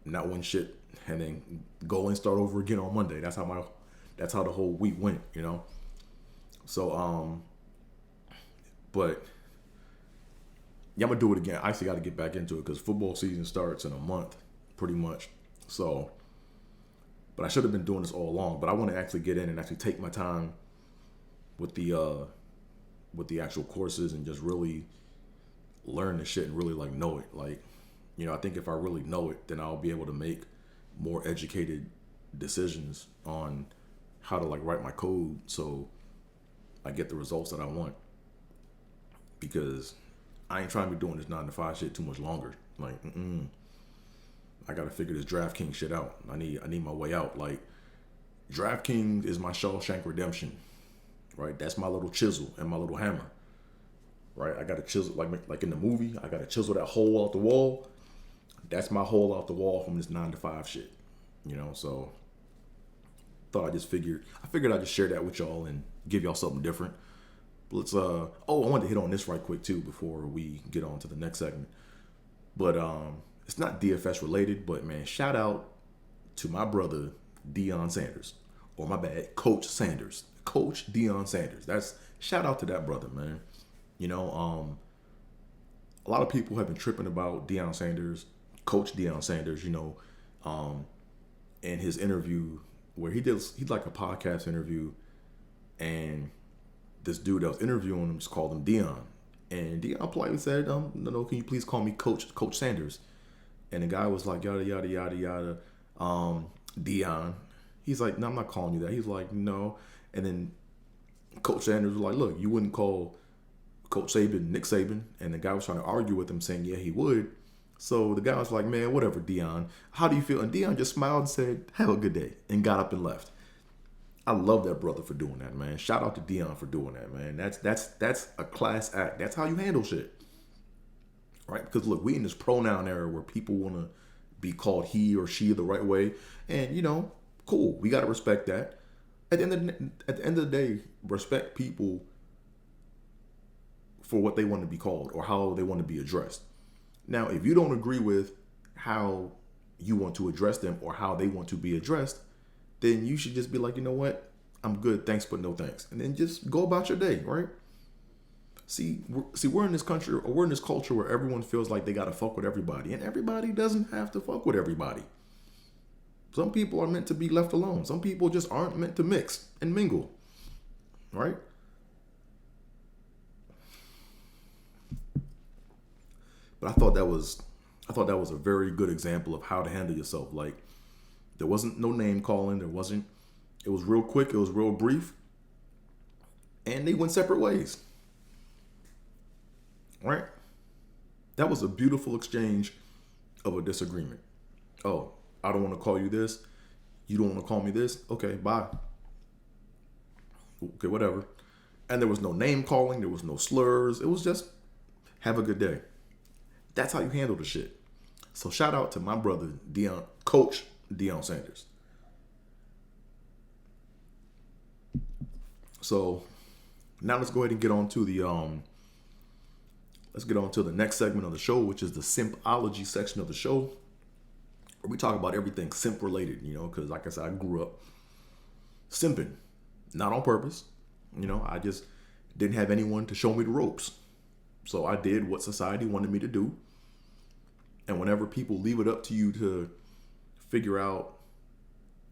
not win shit, and then go and start over again on Monday. That's how the whole week went, So, but yeah, I'm gonna do it again. I actually got to get back into it because football season starts in a month, pretty much. So, but I should have been doing this all along. But I want to actually get in and actually take my time with the actual courses and just really learn the shit and really like know it. Like, I think if I really know it, then I'll be able to make more educated decisions on how to like write my code so I get the results that I want. Because I ain't trying to be doing this 9 to 5 shit too much longer. Like, I gotta figure this DraftKings shit out. I need my way out. Like, DraftKings is my Shawshank Redemption, right? That's my little chisel and my little hammer, right? I gotta chisel, like in the movie, I gotta chisel that hole out the wall. That's my hole out the wall from this 9 to 5 shit, So I figured I'd just share that with y'all and give y'all something different. Let's I wanted to hit on this right quick too before we get on to the next segment. But it's not DFS related, but man, shout out to my brother Deion Sanders, or my bad, Coach Sanders, Coach Deion Sanders. That's shout out to that brother, man. A lot of people have been tripping about Deion Sanders, Coach Deion Sanders. in his interview where he's like a podcast interview, and this dude that was interviewing him just called him Dion, and Dion politely said, no, can you please call me Coach Sanders? And the guy was like, yada yada yada yada, Dion. He's like, no, I'm not calling you that. He's like, no. And then Coach Sanders was like, look, you wouldn't call Coach Saban Nick Saban. And the guy was trying to argue with him, saying, yeah, he would. So the guy was like, man, whatever, Dion. How do you feel? And Dion just smiled and said, have a good day, and got up and left. I love that brother for doing that, man. Shout out to Dion for doing that, man. That's a class act. That's how you handle shit. Right? Because look, we in this pronoun era where people want to be called he or she the right way. And, cool. We got to respect that. At the end of the day, respect people for what they want to be called or how they want to be addressed. Now, if you don't agree with how you want to address them or how they want to be addressed, then you should just be like, you know what? I'm good. Thanks, but no thanks. And then just go about your day, right? See, we're in this country, or we're in this culture where everyone feels like they got to fuck with everybody, and everybody doesn't have to fuck with everybody. Some people are meant to be left alone. Some people just aren't meant to mix and mingle, right? But I thought that was a very good example of how to handle yourself. Like, there wasn't no name calling. It was real quick. It was real brief. And they went separate ways. Right? That was a beautiful exchange of a disagreement. Oh, I don't want to call you this. You don't want to call me this. Okay, bye. Okay, whatever. And there was no name calling. There was no slurs. It was just, have a good day. That's how you handle the shit. So shout out to my brother, Coach Dion Sanders. So now let's go ahead and get on to the next segment of the show, which is the simpology section of the show, where we talk about everything simp related, because like I said, I grew up simping, not on purpose. I just didn't have anyone to show me the ropes. So I did what society wanted me to do. And whenever people leave it up to you to figure out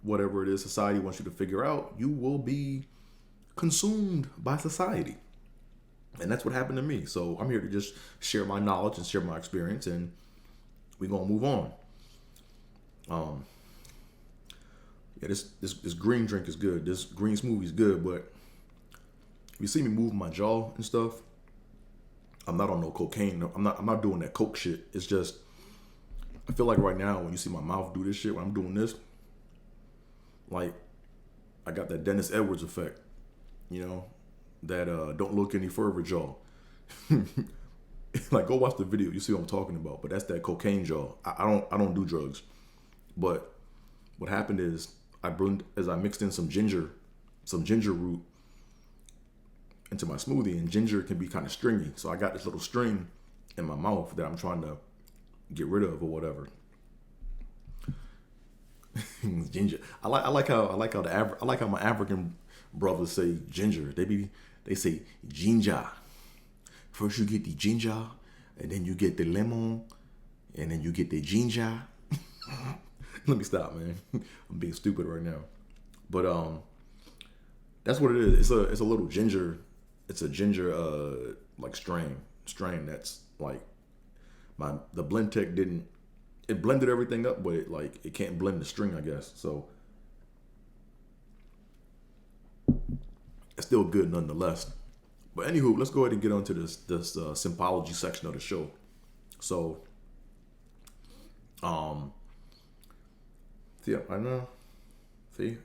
whatever it is society wants you to figure out, you will be consumed by society. And that's what happened to me. So I'm here to just share my knowledge and share my experience, and we're going to move on. This green drink is good. This green smoothie is good, but if you see me moving my jaw and stuff, I'm not on no cocaine. I'm not doing that coke shit. It's just, I feel like right now when you see my mouth do this shit, when I'm doing this, like I got that Dennis Edwards effect, that don't look any further jaw. Like, go watch the video, you see what I'm talking about. But that's that cocaine jaw. I don't do drugs. But what happened is I mixed in some ginger root into my smoothie, and ginger can be kind of stringy. So I got this little string in my mouth that I'm trying to get rid of or whatever. Ginger. I like how my African brothers say ginger. They say ginger. First you get the ginger, and then you get the lemon, and then you get the ginger. Let me stop, man. I'm being stupid right now. But that's what it is. It's a little ginger. It's a ginger like strain that's like the blend tech it blended everything up, but it can't blend the string, I guess. So it's still good nonetheless. But anywho, let's go ahead and get on to this simpology section of the show. So yeah, I know. See?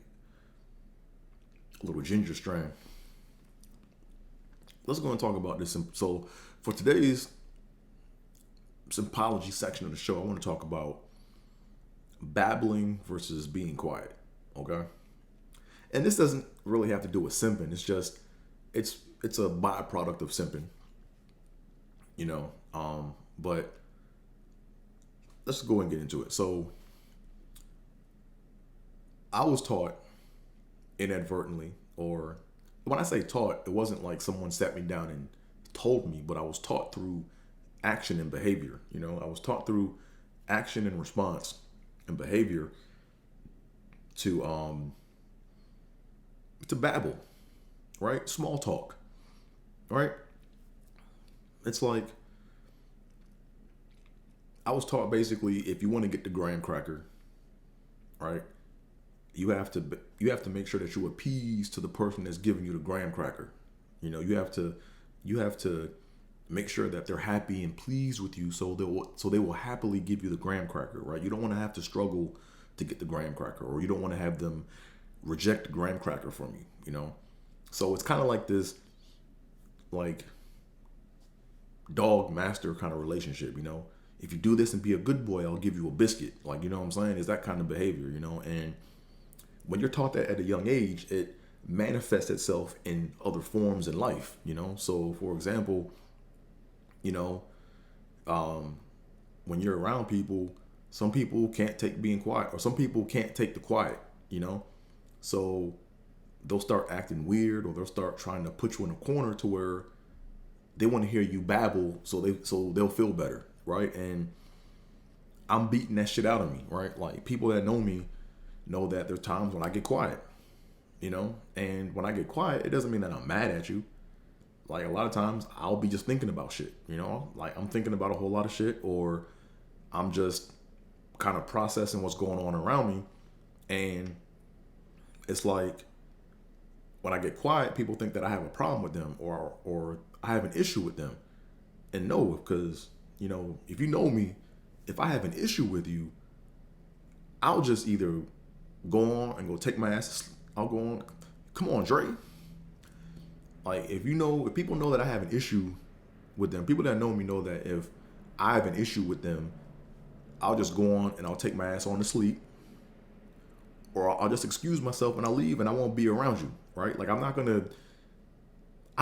A little ginger strain. Let's go and talk about this. So for today's simpology section of the show, I want to talk about babbling versus being quiet. Okay? And this doesn't really have to do with simping. It's just, it's a byproduct of simping. But let's go and get into it. So I was taught inadvertently, or when I say taught, it wasn't like someone sat me down and told me, but I was taught through action and behavior. I was taught through action and response and behavior to babble, right? Small talk, right? It's like I was taught basically if you want to get the graham cracker, right? You have to make sure that you appease to the person that's giving you the graham cracker. You have to make sure that they're happy and pleased with you, so they will happily give you the graham cracker, right? You don't want to have to struggle to get the graham cracker, or you don't want to have them reject the graham cracker from you. So it's kind of like this, like dog master kind of relationship. If you do this and be a good boy, I'll give you a biscuit. Like, what I'm saying? Is that kind of behavior, and when you're taught that at a young age, it manifests itself in other forms in life. So for example, you know, when you're around people, some people can't take being quiet, or some people can't take the quiet. So they'll start acting weird, or they'll start trying to put you in a corner to where they want to hear you babble, so they'll feel better, right? And I'm beating that shit out of me, right? Like, people that know me know that there are times when I get quiet. And when I get quiet, it doesn't mean that I'm mad at you. Like, a lot of times I'll be just thinking about shit, like I'm thinking about a whole lot of shit, or I'm just kind of processing what's going on around me. And it's like, when I get quiet, people think that I have a problem with them, or I have an issue with them. And no, because, if you know me, if I have an issue with you, I'll just either go on and go take my ass. I'll go on. Come on, Dre. Like, if people know that I have an issue with them, people that know me know that if I have an issue with them, I'll just go on and I'll take my ass on to sleep, or I'll just excuse myself and I'll leave and I won't be around you, right? Like, I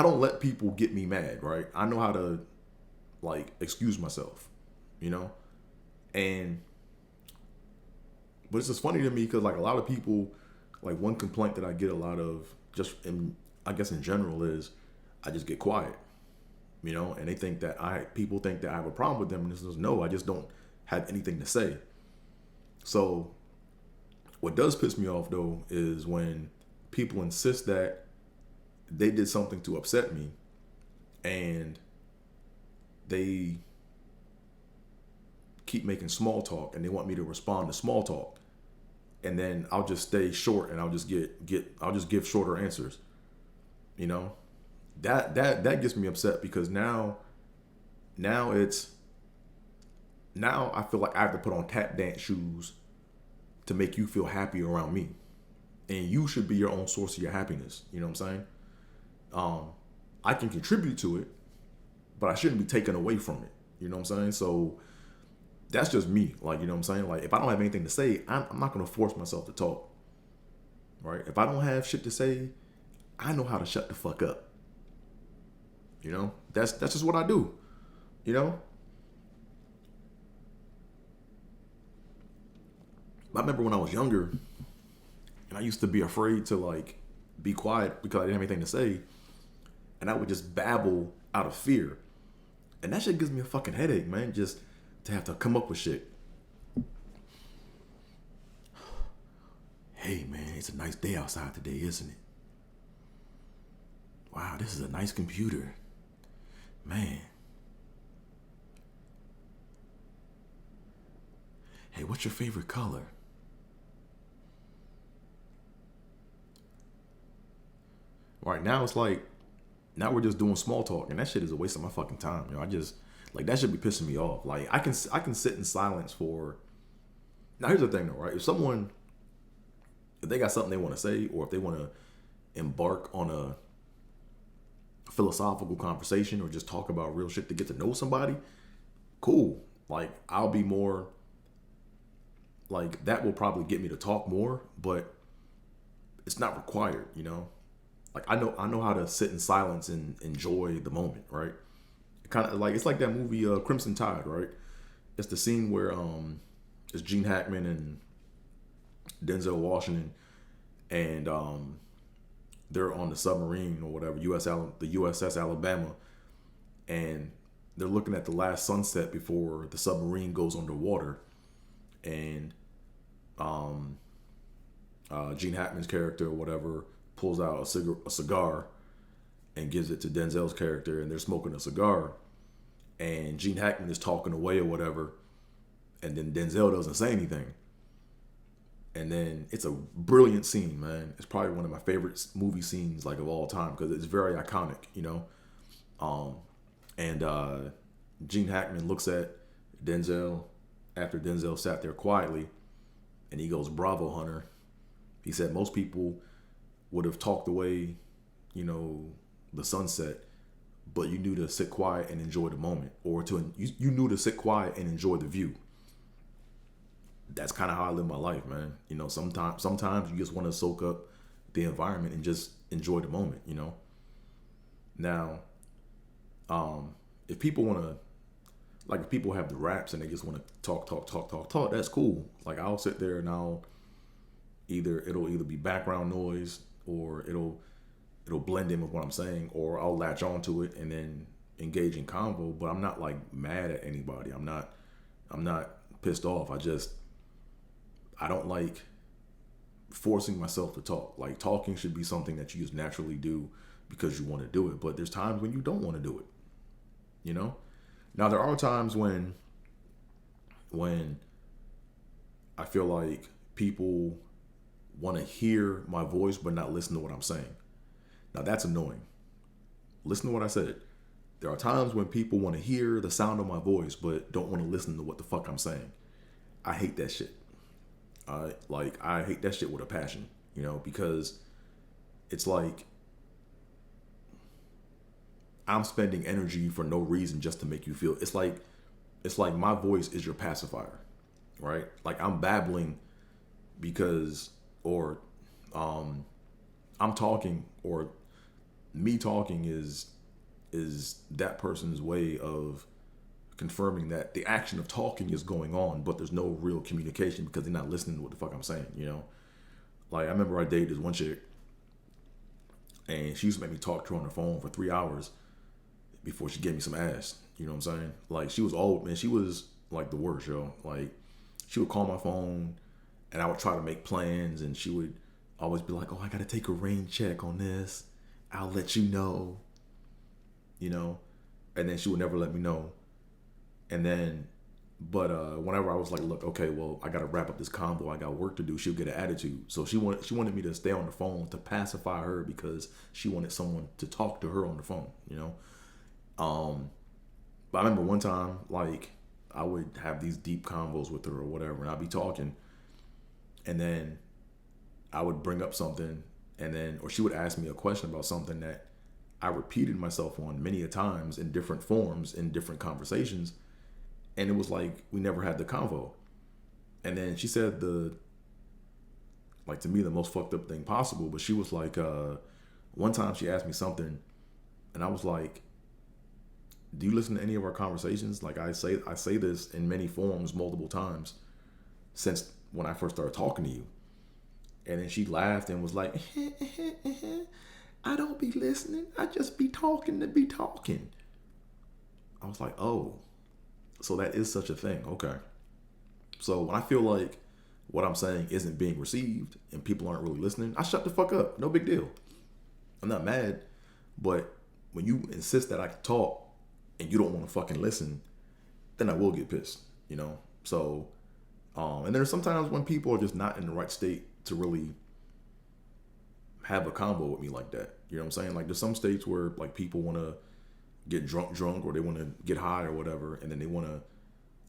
don't let people get me mad, right? I know how to, like, excuse myself, and but it's just funny to me because, like, a lot of people, like, one complaint that I get a lot of, just I guess in general, is I just get quiet, and they think that people think that I have a problem with them, and this is no, I just don't have anything to say. So what does piss me off though is when people insist that they did something to upset me, and they keep making small talk, and they want me to respond to small talk, and then I'll just stay short, and I'll just I'll just give shorter answers. That gets me upset, because now I feel like I have to put on tap dance shoes to make you feel happy around me, and you should be your own source of your happiness. You know what I'm saying? I can contribute to it, but I shouldn't be taken away from it. You know what I'm saying? So that's just me. Like, you know what I'm saying? Like, if I don't have anything to say, I'm not going to force myself to talk. Right? If I don't have shit to say, I know how to shut the fuck up. That's just what I do. I remember when I was younger, and I used to be afraid to, like, be quiet because I didn't have anything to say, and I would just babble out of fear. And that shit gives me a fucking headache, man, just to have to come up with shit. Hey, man, it's a nice day outside today, isn't it? Wow, this is a nice computer. Man. Hey, what's your favorite color? Right now, it's like, now we're just doing small talk, and that shit is a waste of my fucking time. I just, like, that should be pissing me off. Like, I can sit in silence for. Now, here's the thing, though, right? If they got something they want to say, or if they want to embark on a philosophical conversation, or just talk about real shit to get to know somebody, cool. Like, I'll be more, like, that will probably get me to talk more, but it's not required. Like, I know how to sit in silence and enjoy the moment, right? Kind of like, it's like that movie Crimson Tide, right? It's the scene where it's Gene Hackman and Denzel Washington, and they're on the submarine or whatever, the USS Alabama, and they're looking at the last sunset before the submarine goes underwater, and Gene Hackman's character or whatever pulls out a cigar and gives it to Denzel's character, and they're smoking a cigar, and Gene Hackman is talking away or whatever, and then Denzel doesn't say anything. And then it's a brilliant scene, man. It's probably one of my favorite movie scenes like of all time because it's very iconic, you know. And Gene Hackman looks at Denzel after Denzel sat there quietly, and he goes, "Bravo, Hunter." He said most people would have talked away, you know, the sunset, but you knew to sit quiet and enjoy the moment, or you knew to sit quiet and enjoy the view. That's kind of how I live my life, man. You know, sometimes you just want to soak up the environment and just enjoy the moment, you know. Now, if people want to, like, if people have the raps and they just want to talk, that's cool. Like, I'll sit there and it'll either be background noise or it'll blend in with what I'm saying, or I'll latch onto it and then engage in convo. But I'm not like mad at anybody. I'm not pissed off. I don't like forcing myself to talk. Like, talking should be something that you just naturally do because you want to do it. But there's times when you don't want to do it, you know? Now, there are times when I feel like people want to hear my voice but not listen to what I'm saying. Now, that's annoying. Listen to what I said. There are times when people want to hear the sound of my voice but don't want to listen to what the fuck I'm saying. I hate that shit. I hate that shit with a passion, you know, because it's like I'm spending energy for no reason just to make you feel. It's like my voice is your pacifier, right? Like, I'm babbling because, or I'm talking, or me talking is that person's way of confirming that the action of talking is going on, but there's no real communication because they're not listening to what the fuck I'm saying, you know? Like, I remember I dated this one chick, and she used to make me talk to her on the phone for 3 hours before she gave me some ass. You know what I'm saying? Like, she was old, man. She was like the worst, yo. Like, she would call my phone, and I would try to make plans, and she would always be like, "Oh, I gotta take a rain check on this. I'll let you know." You know? And then she would never let me know. And then, but whenever I was like, "Look, okay, well, I gotta wrap up this combo. I got work to do," she would get an attitude. So she wanted me to stay on the phone to pacify her because she wanted someone to talk to her on the phone, you know? But I remember one time, like, I would have these deep convos with her or whatever, and I'd be talking, and then I would bring up something, and then, or she would ask me a question about something that I repeated myself on many a times in different forms, in different conversations, and it was like we never had the convo. And then she said to me, the most fucked up thing possible, but she was like, one time she asked me something, and I was like, "Do you listen to any of our conversations?" Like, I say this in many forms multiple times since when I first started talking to you. And then she laughed and was like, "I don't be listening. I just be talking to be talking." I was like, "Oh, so that is such a thing. Okay." So when I feel like what I'm saying isn't being received and people aren't really listening, I shut the fuck up. No big deal. I'm not mad. But when you insist that I can talk and you don't want to fucking listen, then I will get pissed, you know? So, and there's sometimes when people are just not in the right state to really have a combo with me like that. You know what I'm saying? Like, there's some states where, like, people want to get drunk, or they want to get high or whatever, and then they want to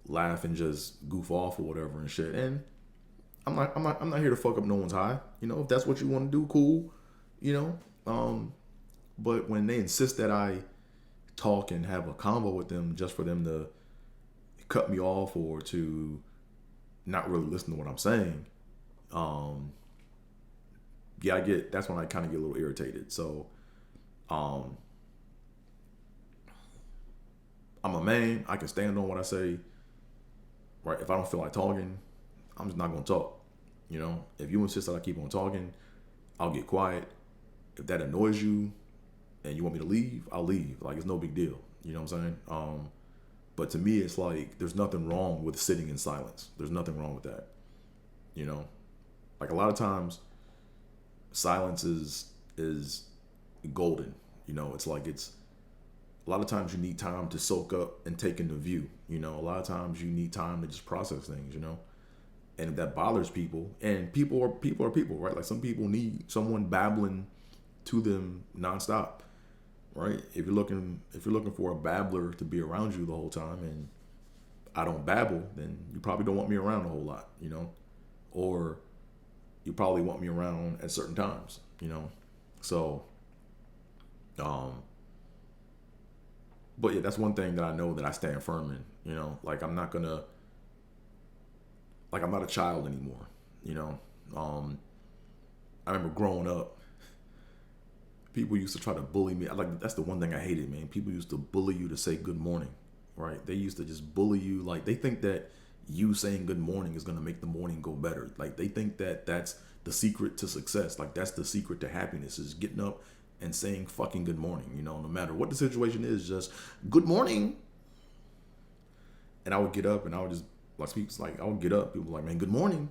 laugh and just goof off or whatever and shit. And I'm not here to fuck up no one's high. You know, if that's what you want to do, cool. You know, but when they insist that I talk and have a convo with them just for them to cut me off or to not really listen to what I'm saying, yeah, that's when I kind of get a little irritated. So, I'm a man. I can stand on what I say. Right? If I don't feel like talking, I'm just not gonna talk. You know, if you insist that I keep on talking, I'll get quiet. If that annoys you and you want me to leave, I'll leave. Like, it's no big deal. You know what I'm saying? But to me, it's like there's nothing wrong with sitting in silence. There's nothing wrong with that. You know, like, a lot of times silence is golden. It's like it's a lot of times you need time to soak up and take in the view. A lot of times you need time to just process things. And if that bothers people, and people, right? Like some people need someone babbling to them nonstop, right? If you're looking for a babbler to be around you the whole time, and I don't babble, then you probably don't want me around a whole lot, or you probably want me around at certain times, So, but yeah, that's one thing that I know that I stand firm in, like I'm not a child anymore, I remember growing up, people used to try to bully me. That's the one thing I hated, man. People used to bully you to say good morning, right? They used to just bully you. Like they think that you saying good morning is going to make the morning go better. Like they think that that's the secret to success. Like that's the secret to happiness is getting up and saying fucking good morning, no matter what the situation is, just good morning. And I would get up and I would just I would get up. People were like, man, good morning.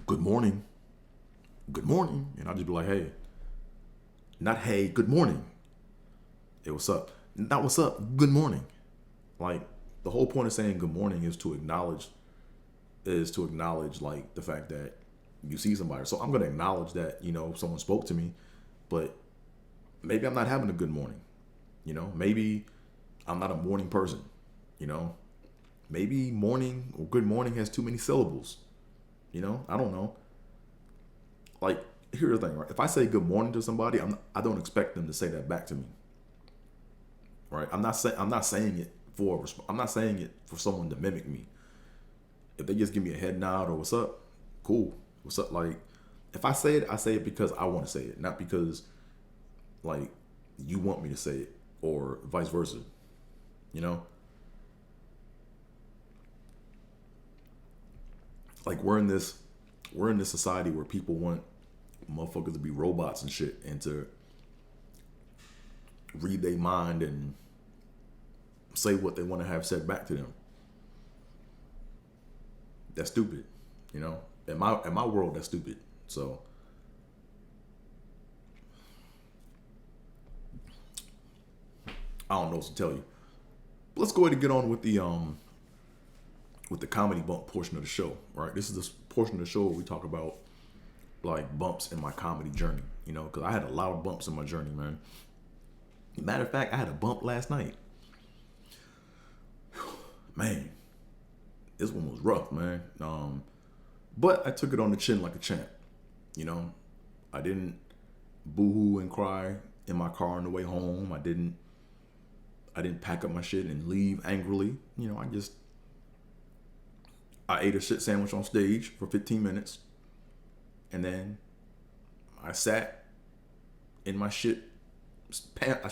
Good morning. Good morning. And I'd just be like, hey, not hey, good morning. Hey, what's up? Not what's up, good morning. Like the whole point of saying good morning is to acknowledge like the fact that you see somebody. So I'm gonna acknowledge that, someone spoke to me, but maybe I'm not having a good morning. Maybe I'm not a morning person, Maybe morning or good morning has too many syllables. I don't know. Like, here's the thing, right? If I say good morning to somebody, I don't expect them to say that back to me. Right? I'm not saying it for someone to mimic me. If they just give me a head nod or what's up, cool. What's up? Like, if I say it because I want to say it, not because like you want me to say it or vice versa. Like we're in this society where people want motherfuckers to be robots and shit and to read their mind and say what they want to have said back to them. That's stupid, In my world, that's stupid. So I don't know what to tell you. But let's go ahead and get on with the comedy bump portion of the show, right? This is the portion of the show where we talk about like bumps in my comedy journey, because I had a lot of bumps in my journey, man. Matter of fact, I had a bump last night. Man, this one was rough, man. But I took it on the chin like a champ. I didn't boo-hoo and cry in my car on the way home. I didn't pack up my shit and leave angrily. I ate a shit sandwich on stage for 15 minutes. And then I sat in my shit. Can't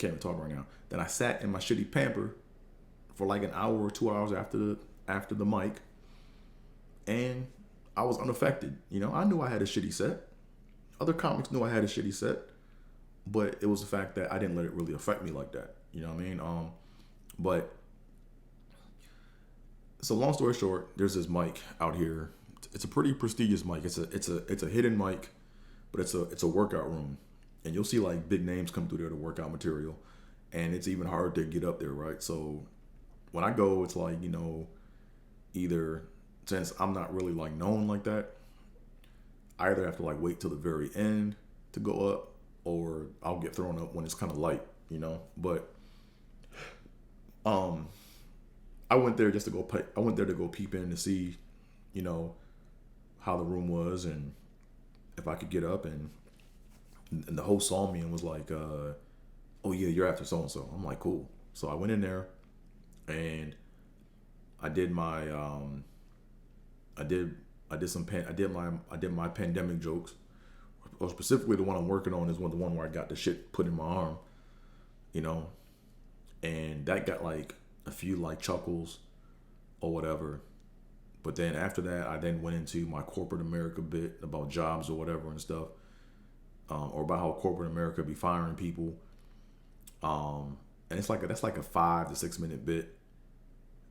even talk right now. Then I sat in my shitty pamper for like an hour or 2 hours after the mic, and I was unaffected. I knew I had a shitty set. Other comics knew I had a shitty set, but it was the fact that I didn't let it really affect me like that. You know what I mean? But so long story short, there's this mic out here. It's a pretty prestigious mic. It's a hidden mic, but it's a workout room, and you'll see like big names come through there to work out material, and it's even hard to get up there, right? So when I go, it's like either since I'm not really like known like that, I either have to like wait till the very end to go up, or I'll get thrown up when it's kind of light, But I went there just to go. I went there to go peep in to see, how the room was and if I could get up. And the host saw me and was like, "Oh yeah, you're after so and so." I'm like, "Cool." So I went in there, and I did my I did my pandemic jokes. Or specifically, the one I'm working on is the one where I got the shit put in my arm, and that got like a few like chuckles or whatever. But then after that, I then went into my corporate America bit about jobs or whatever and stuff, or about how corporate America be firing people. And that's like a 5 to 6 minute bit.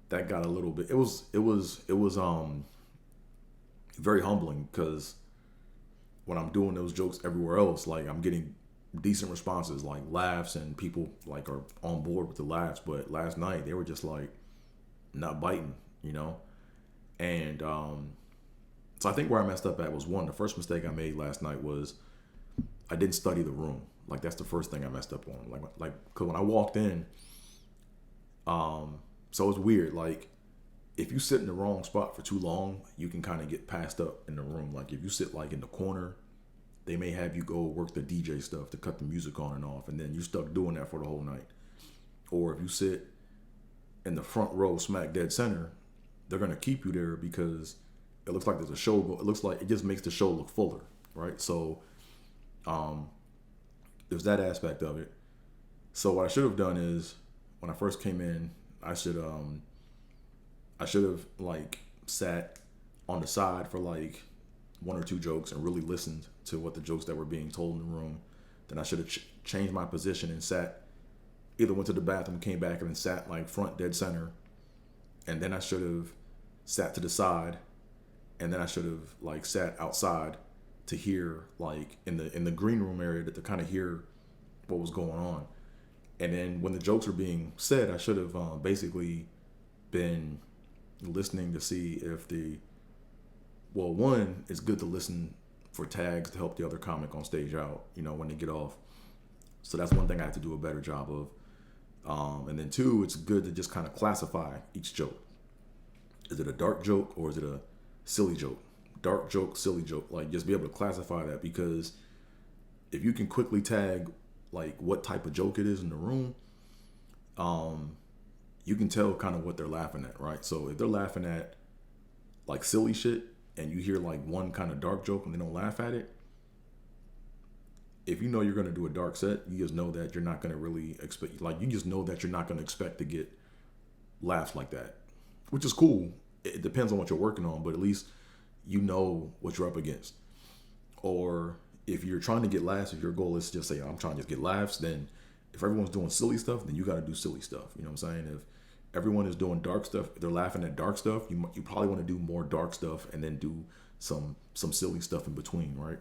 That got a little bit. It was very humbling because when I'm doing those jokes everywhere else, like I'm getting decent responses, like laughs, and people like are on board with the laughs. But last night they were just like not biting, you know. And so I think where I messed up at was one. The first mistake I made last night was I didn't study the room. Like that's the first thing I messed up on. Like because when I walked in, so it's weird. Like if you sit in the wrong spot for too long, you can kind of get passed up in the room. Like if you sit like in the corner, they may have you go work the DJ stuff to cut the music on and off, and then you stuck doing that for the whole night. Or if you sit in the front row, smack dead center, they're gonna keep you there because it looks like there's a show. It looks like it just makes the show look fuller, right? So there's that aspect of it. So what I should have done is when I first came in, I should have like sat on the side for like one or two jokes and really listened to what the jokes that were being told in the room. Then I should have changed my position and sat, either went to the bathroom, came back, and then sat like front dead center. And then I should have sat to the side, and then I should have like sat outside to hear like in the green room area to kind of hear what was going on. And then when the jokes were being said, I should have basically been listening to see if one, it's good to listen for tags to help the other comic on stage out, you know, when they get off. So that's one thing I have to do a better job of. And then two, it's good to just kind of classify each joke. Is it a dark joke or is it a silly joke? Dark joke, silly joke. Like just be able to classify that, because if you can quickly tag like what type of joke it is in the room, you can tell kind of what they're laughing at, right? So if they're laughing at like silly shit and you hear like one kind of dark joke and they don't laugh at it, if you know you're going to do a dark set, you just know that you're not going to really expect, like you just know that you're not going to expect to get laughs like that, which is cool. It depends on what you're working on, but at least you know what you're up against. Or if you're trying to get laughs, if your goal is to just say, I'm trying to just get laughs, then if everyone's doing silly stuff, then you got to do silly stuff. You know what I'm saying? If everyone is doing dark stuff, if they're laughing at dark stuff, you probably want to do more dark stuff and then do some silly stuff in between, right?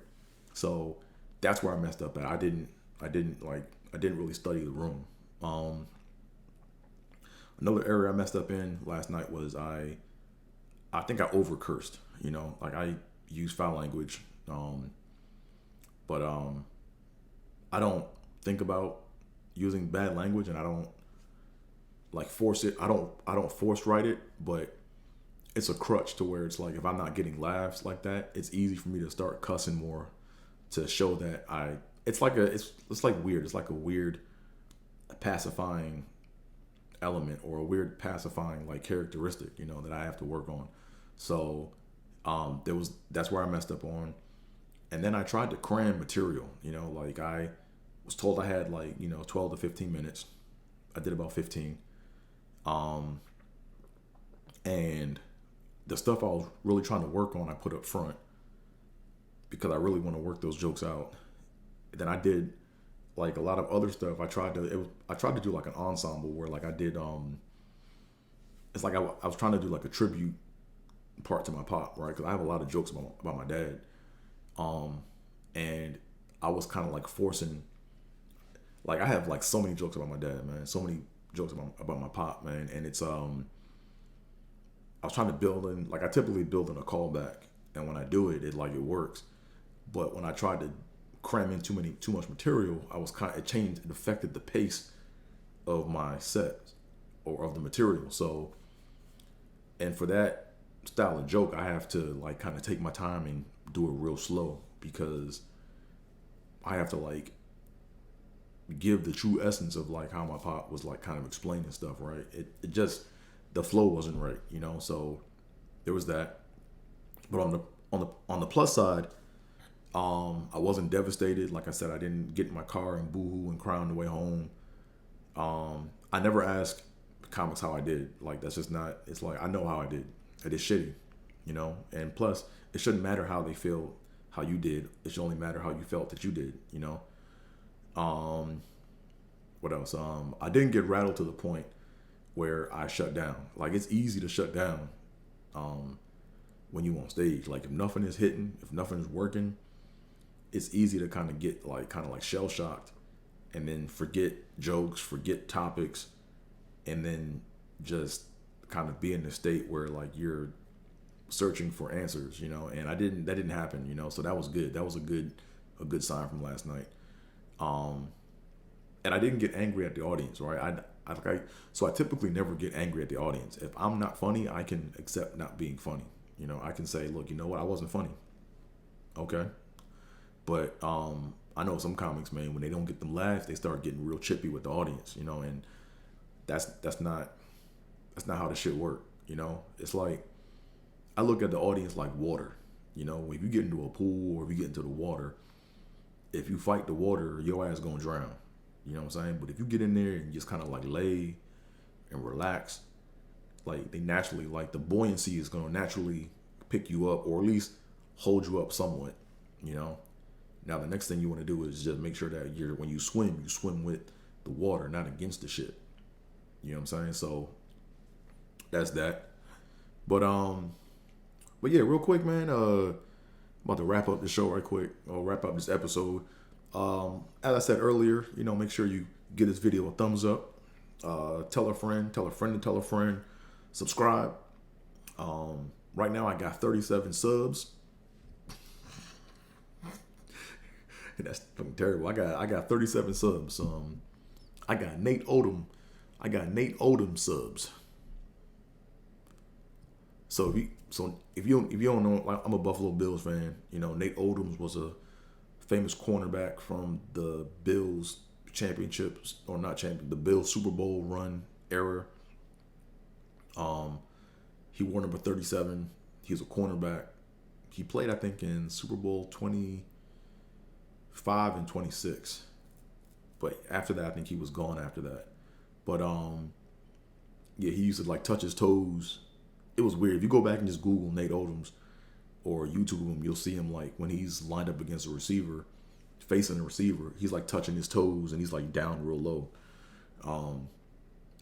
So that's where I messed up at. I didn't really study the room. Another area I messed up in last night was I think I over cursed. You know, like I used foul language, but I don't think about using bad language, and I don't like force it. I don't force write it, but it's a crutch to where it's like if I'm not getting laughs like that, it's easy for me to start cussing more to show that it's like weird. It's like a weird pacifying element or a weird pacifying like characteristic, you know, that I have to work on. So that's where I messed up on. And then I tried to cram material, you know, like I was told I had like, you know, 12 to 15 minutes. I did about 15. And the stuff I was really trying to work on, I put up front because I really want to work those jokes out. Then I did like a lot of other stuff. I tried to do like an ensemble where like I did, it's like I was trying to do like a tribute part to my pop, right? Because I have a lot of jokes about my dad. And I was kind of like forcing, like I have like so many jokes about my dad, man. So many jokes about my pop, man. And it's, I was trying to build in, like I typically build in a callback. And when I do it, it works. But when I tried to cram in too much material, it affected the pace of my set or of the material. So, and for that style of joke, I have to like kind of take my time and do it real slow because I have to like give the true essence of like how my pop was like kind of explaining stuff, right? It just, the flow wasn't right, you know? So there was that. But on the plus side, I wasn't devastated. Like I said, I didn't get in my car and boohoo and cry on the way home. I never ask comics how I did. Like that's just not. It's like I know how I did. I did shitty, you know. And plus, it shouldn't matter how they feel, how you did. It should only matter how you felt that you did, you know. What else? I didn't get rattled to the point where I shut down. Like it's easy to shut down. when you on stage. Like if nothing is hitting, if nothing is working, it's easy to kind of get like shell shocked, and then forget jokes, forget topics, and then just kind of be in the state where like you're searching for answers, you know. And that didn't happen, you know. So that was good. That was a good sign from last night. And I didn't get angry at the audience, right? So I typically never get angry at the audience. If I'm not funny, I can accept not being funny. You know, I can say, look, you know what, I wasn't funny. Okay. But I know some comics, man, when they don't get them laughs, they start getting real chippy with the audience, you know, and that's not how this shit work, you know. It's like I look at the audience like water, you know. If you get into a pool or if you get into the water, if you fight the water, your ass gonna drown. You know what I'm saying? But if you get in there and just kind of like lay and relax, like they naturally, like the buoyancy is gonna naturally pick you up, or at least hold you up somewhat, you know. Now the next thing you want to do is just make sure that when you swim with the water, not against the shit. You know what I'm saying? So that's that. But yeah, real quick, man. About to wrap up the show right quick, or wrap up this episode. As I said earlier, you know, make sure you give this video a thumbs up. Tell a friend, tell a friend to tell a friend. Subscribe. Right now I got 37 subs. That's fucking terrible. I got 37 subs. I got Nate Odom. I got Nate Odom subs. So if you don't know, like, I'm a Buffalo Bills fan. You know, Nate Odom was a famous cornerback from the Bills championships, or not champion, the Bills Super Bowl run era. He wore number 37. He was a cornerback. He played, I think, in Super Bowl 25 and 26. But after that, I think he was gone after that. But yeah, he used to like touch his toes. It was weird. If you go back and just Google Nate Odoms or YouTube him, you'll see him like when he's lined up against a receiver, facing a receiver, he's like touching his toes and he's like down real low.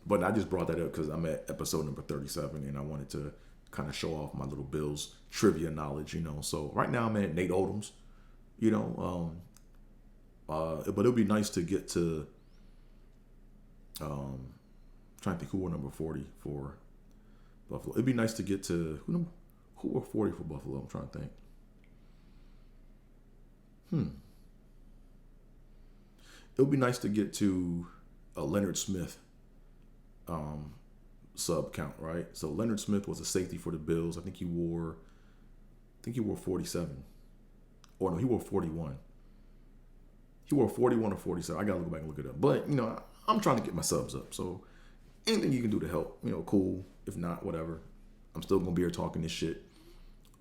But I just brought that up because I'm at episode number 37 and I wanted to kind of show off my little Bills trivia knowledge, you know. So right now I'm at Nate Odoms, you know. But it'll be nice to get to trying to think who were number 40 for Buffalo. It'd be nice to get to who were 40 for Buffalo. I'm trying to think. It would be nice to get to a Leonard Smith sub count, right? So Leonard Smith was a safety for the Bills. I think he wore 47. Or no, he wore 41. He wore 41 or 47. I gotta go back and look it up. But, you know, I'm trying to get my subs up. So anything you can do to help, you know, cool. If not, whatever. I'm still gonna be here talking this shit.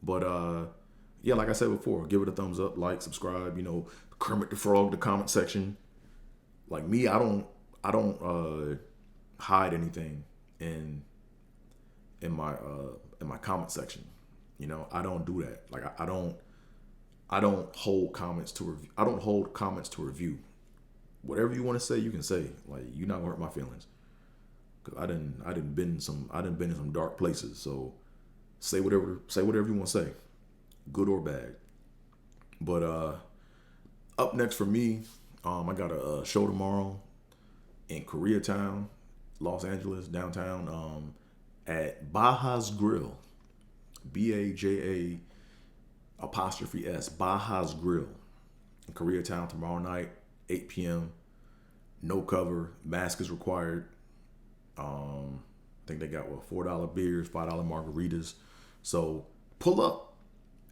But yeah, like I said before, give it a thumbs up, like, subscribe, you know, Kermit the Frog, the comment section. Like me, I don't hide anything in my comment section. You know, I don't do that. Like I don't hold comments to review. I don't hold comments to review. Whatever you want to say, you can say. Like, you're not gonna hurt my feelings. Cause I didn't been in some dark places. So say whatever you want to say, good or bad. But up next for me, I got a show tomorrow in Koreatown, Los Angeles, downtown, at Baja's Grill, BAJA apostrophe S, Baja's Grill in Koreatown tomorrow night, 8 p.m. No cover, mask is required. I think they got $4 beers, $5 margaritas. So pull up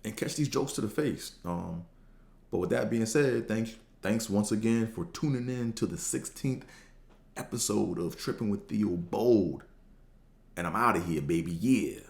and catch these jokes to the face. But with that being said, thanks once again for tuning in to the 16th episode of Trippin with Theobold. And I'm out of here, baby. Yeah.